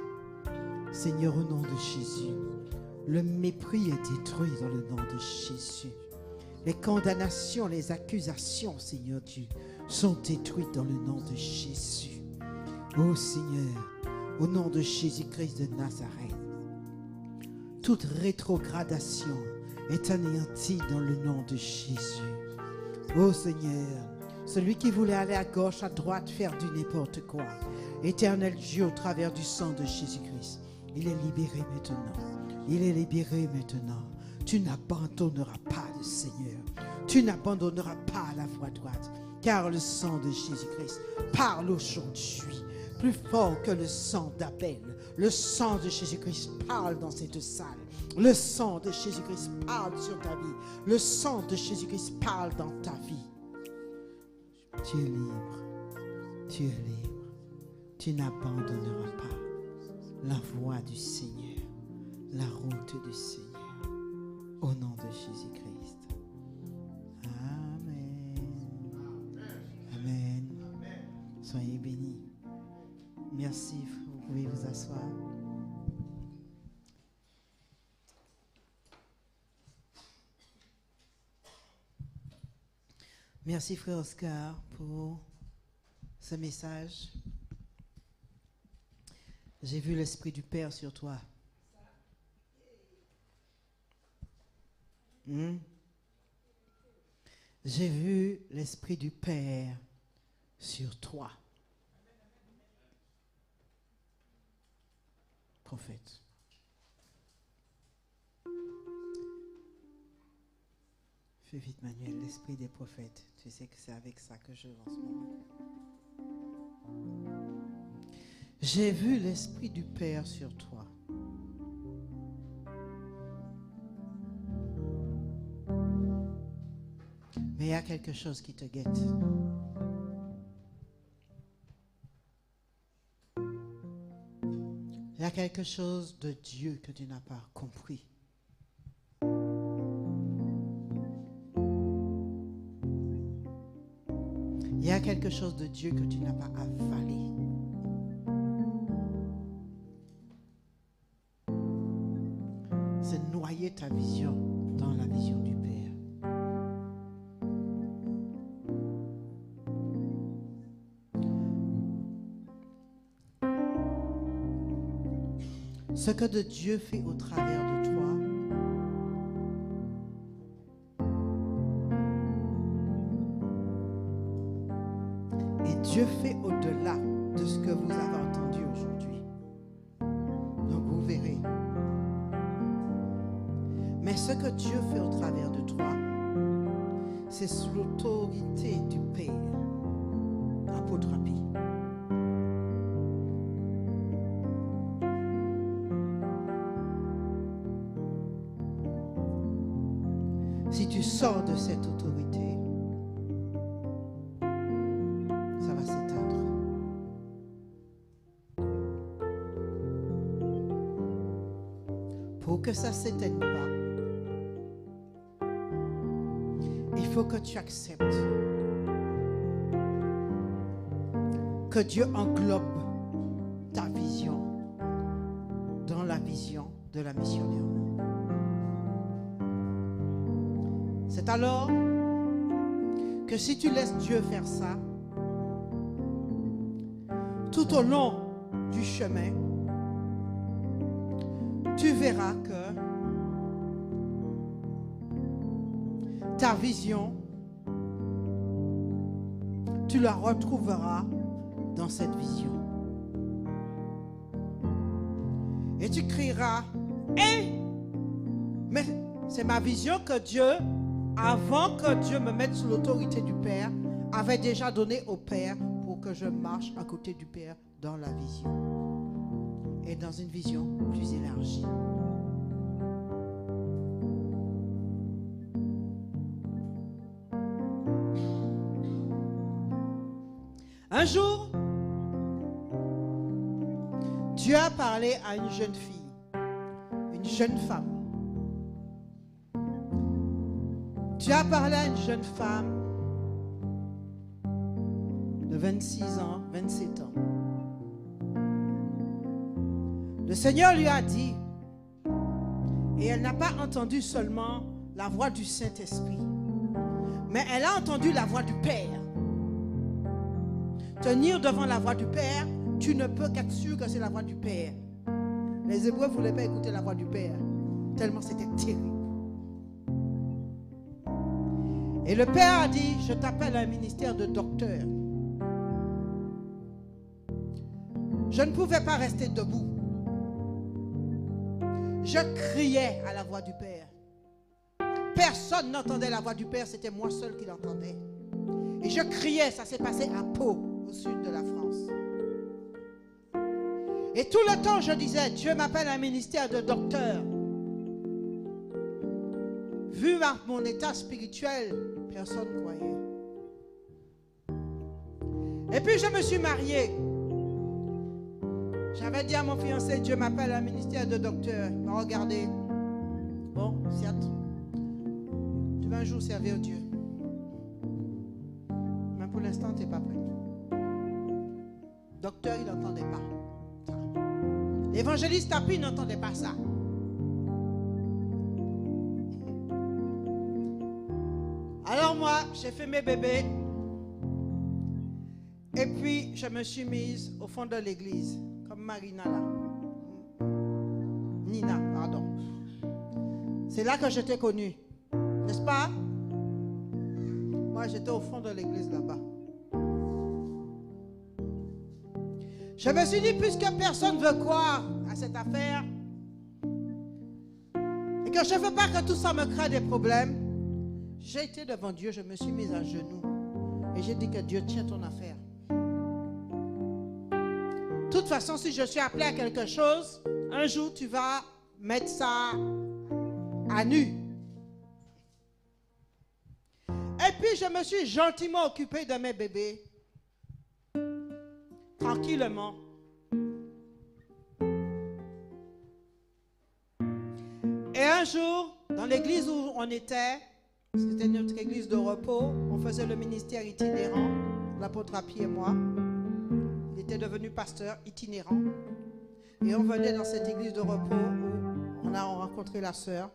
Seigneur, au nom de Jésus, le mépris est détruit dans le nom de Jésus. Les condamnations, les accusations, Seigneur Dieu, sont détruites dans le nom de Jésus. Ô Seigneur, au nom de Jésus-Christ de Nazareth, toute rétrogradation est anéantie dans le nom de Jésus. Ô Seigneur, celui qui voulait aller à gauche, à droite, faire du n'importe quoi, Éternel Dieu, au travers du sang de Jésus-Christ, il est libéré maintenant. Il est libéré maintenant. Tu n'abandonneras pas le Seigneur. Tu n'abandonneras pas la voie droite. Car le sang de Jésus-Christ parle aujourd'hui. Plus fort que le sang d'Abel. Le sang de Jésus-Christ parle dans cette salle. Le sang de Jésus-Christ parle sur ta vie. Le sang de Jésus-Christ parle dans ta vie. Tu es libre. Tu es libre. Tu n'abandonneras pas la voie du Seigneur. la route du Seigneur. Au nom de Jésus-Christ. Amen. Amen. Soyez bénis. Merci. Vous pouvez vous asseoir. Merci frère Oscar pour ce message. J'ai vu l'Esprit du Père sur toi. J'ai vu l'Esprit du Père sur toi. Prophète. Fais vite Manuel, l'Esprit des prophètes. Tu sais que c'est avec ça que je vais en ce moment. J'ai vu l'Esprit du Père sur toi. Mais il y a quelque chose qui te guette. Il y a quelque chose de Dieu que tu n'as pas compris. Il y a quelque chose de Dieu que tu n'as pas avalé. C'est noyer ta vision dans la vision du Père. Ce que de Dieu fait au travers de toi, et Dieu fait au-delà de ce que vous avez entendu aujourd'hui. Donc vous verrez. Mais ce que Dieu fait au travers de toi, c'est sous l'autorité du Père. Apôtre Rapi. Si tu sors de cette autorité, ça va s'éteindre. Pour que ça ne s'éteigne pas, il faut que tu acceptes que Dieu englobe ta vision dans la vision de la missionnaire. C'est alors que si tu laisses Dieu faire ça, tout au long du chemin, tu verras que ta vision, tu la retrouveras dans cette vision. Et tu crieras, hey! Mais c'est ma vision que Dieu, avant que Dieu me mette sous l'autorité du Père, avait déjà donné au Père pour que je marche à côté du Père dans la vision. Et dans une vision plus élargie. Un jour, Dieu a parlé à une jeune fille, une jeune femme. Dieu a parlé à une jeune femme de 26 ans, 27 ans. Le Seigneur lui a dit, et elle n'a pas entendu seulement la voix du Saint-Esprit, mais elle a entendu la voix du Père. Tenir devant la voix du Père, tu ne peux qu'être sûr que c'est la voix du Père. Les Hébreux ne voulaient pas écouter la voix du Père, tellement c'était terrible. Et le Père a dit, je t'appelle à un ministère de docteur. Je ne pouvais pas rester debout. Je criais à la voix du Père. Personne n'entendait la voix du Père, c'était moi seul qui l'entendais. Et je criais, ça s'est passé à Pau, au sud de la France. Et tout le temps, je disais, Dieu m'appelle à un ministère de docteur. Vu mon état spirituel, personne ne croyait. Et puis je me suis mariée. J'avais dit à mon fiancé, Dieu m'appelle à un ministère de docteur. Il m'a regardé. Bon, certes, tu vas un jour servir Dieu. Mais pour l'instant, tu n'es pas prêt. Docteur, il n'entendait pas. L'évangéliste Tapi n'entendait pas ça. Alors moi, j'ai fait mes bébés. Et puis, je me suis mise au fond de l'église. Comme Marina là. Nina, pardon. C'est là que je t'ai connue. N'est-ce pas? Moi, j'étais au fond de l'église là-bas. Je me suis dit, puisque personne ne veut croire à cette affaire, et que je ne veux pas que tout ça me crée des problèmes, j'ai été devant Dieu, je me suis mise à genoux. Et j'ai dit que Dieu tient ton affaire. De toute façon, si je suis appelé à quelque chose, un jour tu vas mettre ça à nu. Et puis je me suis gentiment occupée de mes bébés. Tranquillement. Et un jour, dans l'église où on était, c'était notre église de repos, on faisait le ministère itinérant, l'apôtre Api et moi. Il était devenu pasteur itinérant. Et on venait dans cette église de repos où on a rencontré la sœur.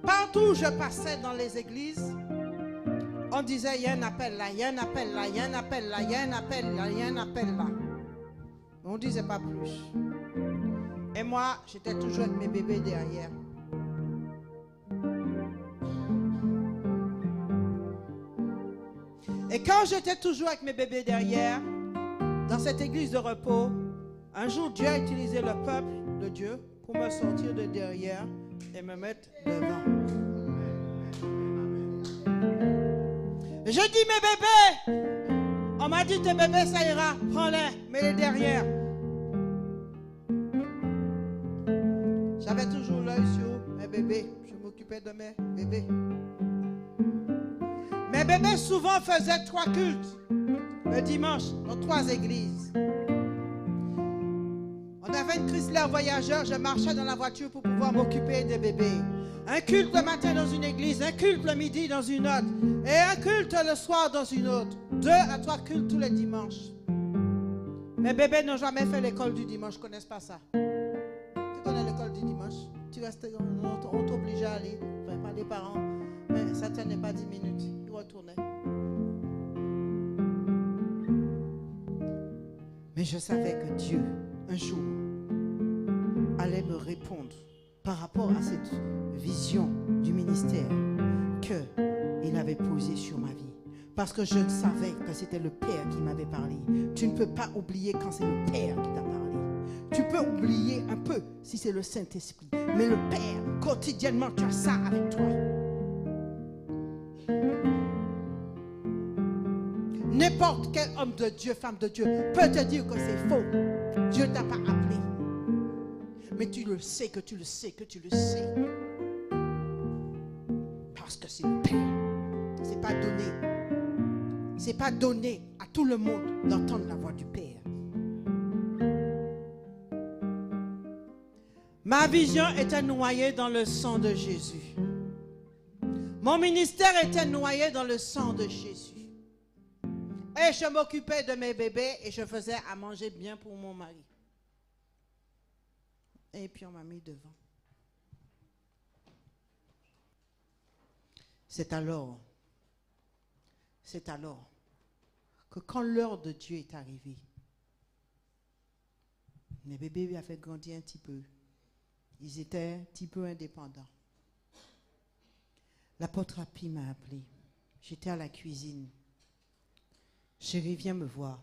Partout où je passais dans les églises, on disait, il y a un appel là, il y a un appel là, il y a un appel là, il y a un appel là, il y a un appel là. On ne disait pas plus. Et moi, j'étais toujours avec mes bébés derrière. Et quand j'étais toujours avec mes bébés derrière, dans cette église de repos, un jour Dieu a utilisé le peuple de Dieu pour me sortir de derrière et me mettre devant. Je dis, mes bébés, on m'a dit, tes bébés, ça ira, prends-les, mets-les derrière. J'avais toujours l'œil sur mes bébés, je m'occupais de mes bébés. Mes bébés souvent faisaient 3 cultes le dimanche dans 3 églises. On avait une Chrysler Voyageur, je marchais dans la voiture pour pouvoir m'occuper des bébés. Un culte le matin dans une église, un culte le midi dans une autre, et un culte le soir dans une autre. 2 à 3 cultes tous les dimanches. Mes bébés n'ont jamais fait l'école du dimanche, ne connaissent pas ça. Tu connais l'école du dimanche? Tu restes, on t'oblige à aller, enfin, pas les parents, mais ça ne tenait pas 10 minutes. Ils retournaient. Mais je savais que Dieu, un jour, allait me répondre par rapport à cette vision du ministère qu'il avait posée sur ma vie. Parce que je savais que c'était le Père qui m'avait parlé. Tu ne peux pas oublier quand c'est le Père qui t'a parlé. Tu peux oublier un peu si c'est le Saint-Esprit. Mais le Père, quotidiennement, tu as ça avec toi. N'importe quel homme de Dieu, femme de Dieu, peut te dire que c'est faux. Dieu ne t'a pas appelé. Mais tu le sais, que tu le sais, que tu le sais. Parce que c'est le Père. C'est pas donné. C'est pas donné à tout le monde d'entendre la voix du Père. Ma vision était noyée dans le sang de Jésus. Mon ministère était noyé dans le sang de Jésus. Et je m'occupais de mes bébés et je faisais à manger bien pour mon mari. Et puis on m'a mis devant. C'est alors que quand l'heure de Dieu est arrivée, mes bébés avaient grandi un petit peu. Ils étaient un petit peu indépendants. L'apôtre Api m'a appelé. J'étais à la cuisine. Chérie, viens me voir.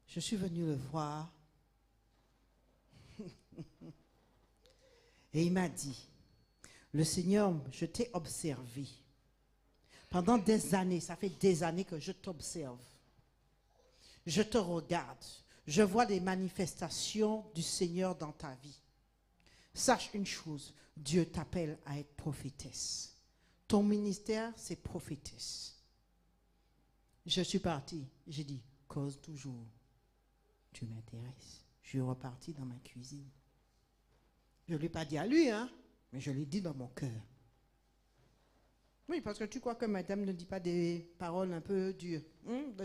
Je suis venue le voir. Et il m'a dit, le Seigneur, je t'ai observé. Pendant des années, ça fait des années que je t'observe. Je te regarde. Je vois des manifestations du Seigneur dans ta vie. Sache une chose, Dieu t'appelle à être prophétesse. Ton ministère, c'est prophétesse. Je suis parti. J'ai dit, cause toujours. Tu m'intéresses. Je suis reparti dans ma cuisine. Je ne l'ai pas dit à lui, hein, mais je l'ai dit dans mon cœur. Oui, parce que tu crois que madame ne dit pas des paroles un peu dures.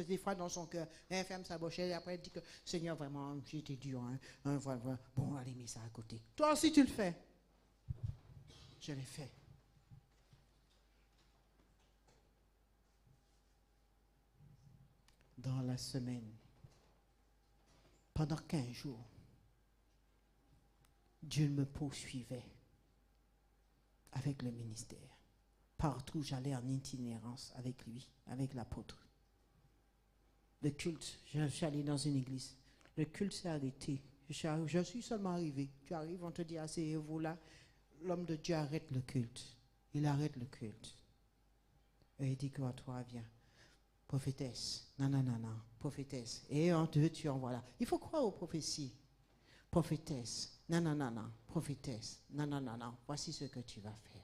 Des fois dans son cœur, elle ferme sa bouche et après elle dit que Seigneur, vraiment, j'étais dur. Voilà. Bon, allez, mets ça à côté. Toi aussi, tu le fais. Je l'ai fait. Dans la semaine, pendant 15 jours, Dieu me poursuivait avec le ministère. Partout, j'allais en itinérance avec lui, avec l'apôtre. Le culte, je suis allé dans une église. Le culte s'est arrêté. Je suis seulement arrivé. Tu arrives, on te dit, asseyez-vous là. L'homme de Dieu arrête le culte. Il arrête le culte. Et il dit que toi, viens. Prophétesse. Non. Prophétesse. Et on te tu envoies là. Il faut croire aux prophéties. Prophétesse. Non. Prophétesse. Non. Voici ce que tu vas faire.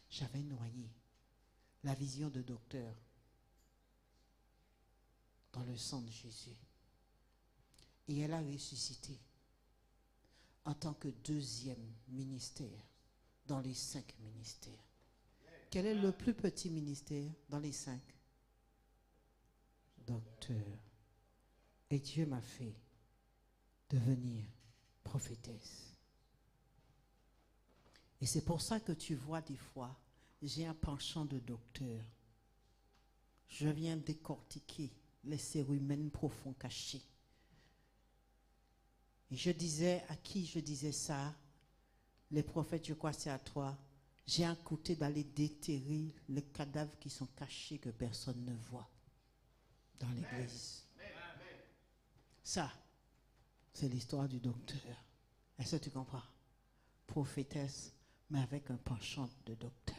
J'avais noyé la vision de docteur dans le sang de Jésus. Et elle a ressuscité en tant que deuxième ministère dans les 5 ministères. Quel est le plus petit ministère dans les 5? Docteur. Et Dieu m'a fait devenir prophétesse. Et c'est pour ça que tu vois des fois, j'ai un penchant de docteur. Je viens décortiquer les cérumènes profonds cachés. Et je disais, à qui je disais ça? Les prophètes, je crois c'est à toi. J'ai un côté d'aller déterrer les cadavres qui sont cachés que personne ne voit dans l'église. Ça, c'est l'histoire du docteur. Est-ce que tu comprends? Prophétesse, mais avec un penchant de docteur.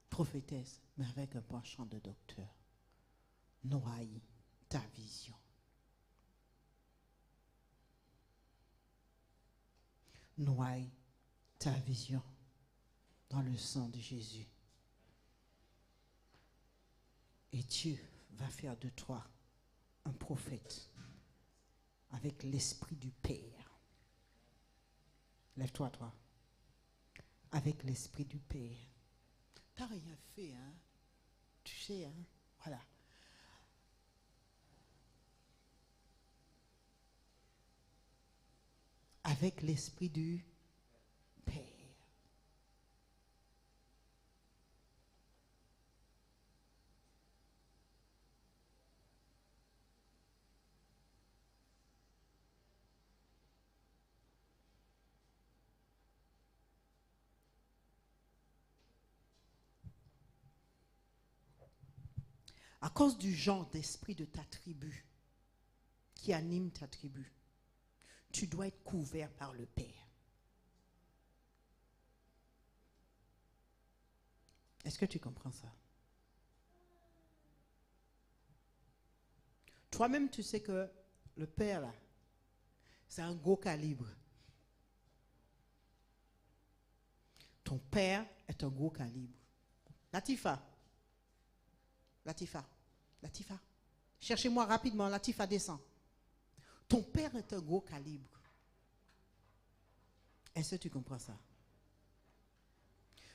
Prophétesse, mais avec un penchant de docteur. Noie ta vision. Noie ta vision dans le sang de Jésus. Et Dieu va faire de toi un prophète avec l'esprit du Père. Lève-toi, toi. Avec l'esprit du Père. T'as rien fait, hein? Tu sais, hein? Voilà. Avec l'esprit du Père. À cause du genre d'esprit de ta tribu qui anime ta tribu, tu dois être couvert par le Père. Est-ce que tu comprends ça? Toi-même, tu sais que le Père, là, c'est un gros calibre. Ton Père est un gros calibre. Latifa. Cherchez-moi rapidement, Latifa descend. Ton Père est un gros calibre. Est-ce que tu comprends ça?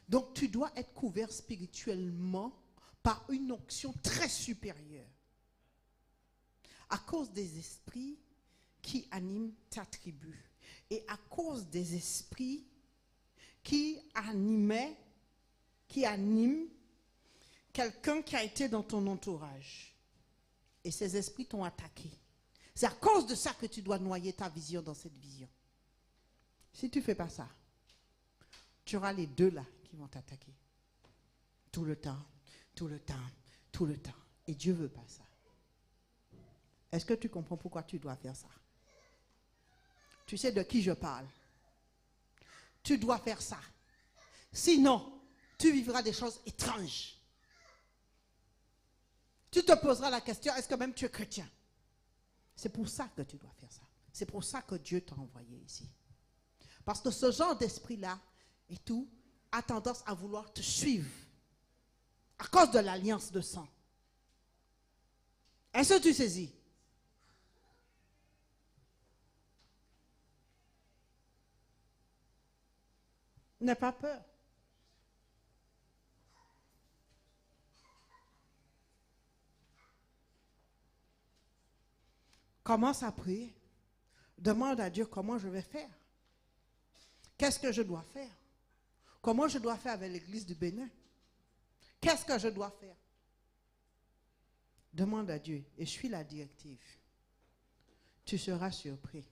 Donc tu dois être couvert spirituellement par une onction très supérieure. À cause des esprits qui animent ta tribu. Et à cause des esprits qui animent quelqu'un qui a été dans ton entourage. Et ces esprits t'ont attaqué. C'est à cause de ça que tu dois noyer ta vision dans cette vision. Si tu ne fais pas ça, tu auras les deux là qui vont t'attaquer. Tout le temps. Et Dieu ne veut pas ça. Est-ce que tu comprends pourquoi tu dois faire ça? Tu sais de qui je parle. Tu dois faire ça. Sinon, tu vivras des choses étranges. Tu te poseras la question, est-ce que même tu es chrétien? C'est pour ça que tu dois faire ça. C'est pour ça que Dieu t'a envoyé ici. Parce que ce genre d'esprit-là et tout a tendance à vouloir te suivre à cause de l'alliance de sang. Est-ce que tu saisis? N'aie pas peur. Commence à prier. Demande à Dieu comment je vais faire. Qu'est-ce que je dois faire? Comment je dois faire avec l'église du Bénin? Qu'est-ce que je dois faire? Demande à Dieu et suis la directive. Tu seras surpris.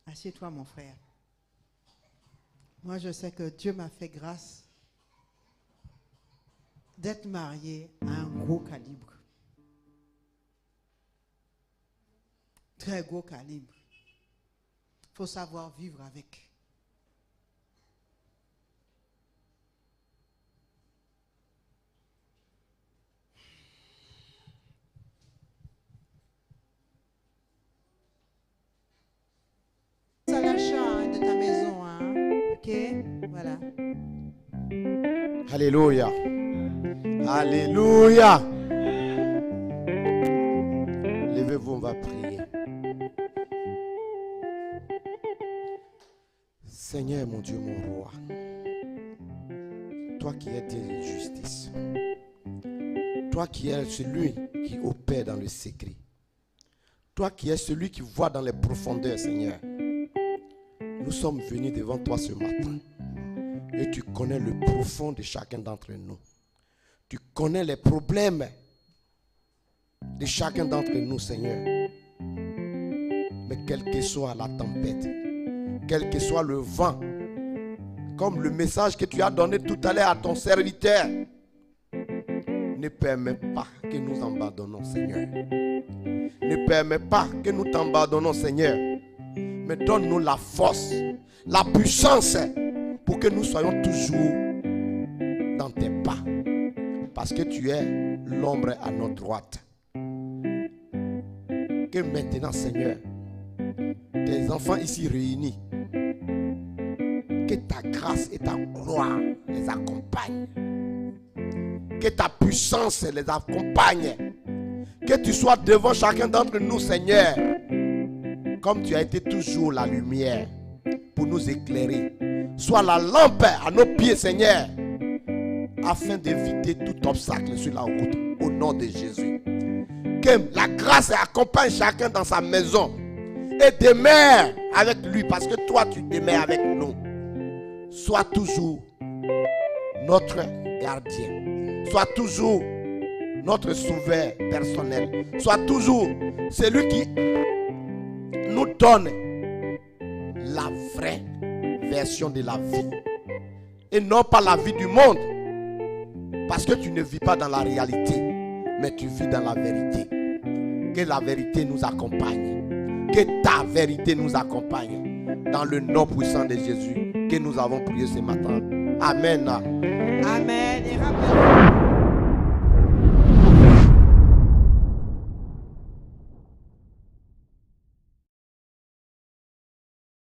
Assieds-toi, mon frère. Moi, je sais que Dieu m'a fait grâce d'être marié à un gros calibre. Très gros calibre. Il faut savoir vivre avec. Ça l'achat de ta maison, hein? Ok? Voilà. Alléluia. Alléluia. Levez-vous, on va prier. Seigneur, mon Dieu, mon roi, toi qui es Dieu de justice, toi qui es celui qui opère dans le secret, toi qui es celui qui voit dans les profondeurs, Seigneur, nous sommes venus devant toi ce matin et tu connais le profond de chacun d'entre nous. Tu connais les problèmes de chacun d'entre nous, Seigneur. Mais quelle que soit la tempête, quel que soit le vent, comme le message que tu as donné tout à l'heure à ton serviteur, ne permets pas que nous abandonnons, Seigneur. Ne permets pas que nous t'abandonnons, Seigneur. Mais donne-nous la force, la puissance pour que nous soyons toujours dans tes pas. Parce que tu es l'ombre à notre droite. Que maintenant, Seigneur, tes enfants ici réunis, que ta grâce et ta gloire les accompagnent. Que ta puissance les accompagne. Que tu sois devant chacun d'entre nous, Seigneur. Comme tu as été toujours la lumière pour nous éclairer. Sois la lampe à nos pieds, Seigneur, afin d'éviter tout obstacle sur la route. Au nom de Jésus. Que la grâce accompagne chacun dans sa maison. Et demeure avec lui, parce que toi tu demeures avec nous. Sois toujours notre gardien. Sois toujours notre sauveur personnel. Sois toujours celui qui nous donne la vraie version de la vie. Et non pas la vie du monde. Parce que tu ne vis pas dans la réalité, mais tu vis dans la vérité. Que la vérité nous accompagne. Que ta vérité nous accompagne. Dans le nom puissant de Jésus que nous avons prié ce matin. Amen. Amen. Et rappelez-vous.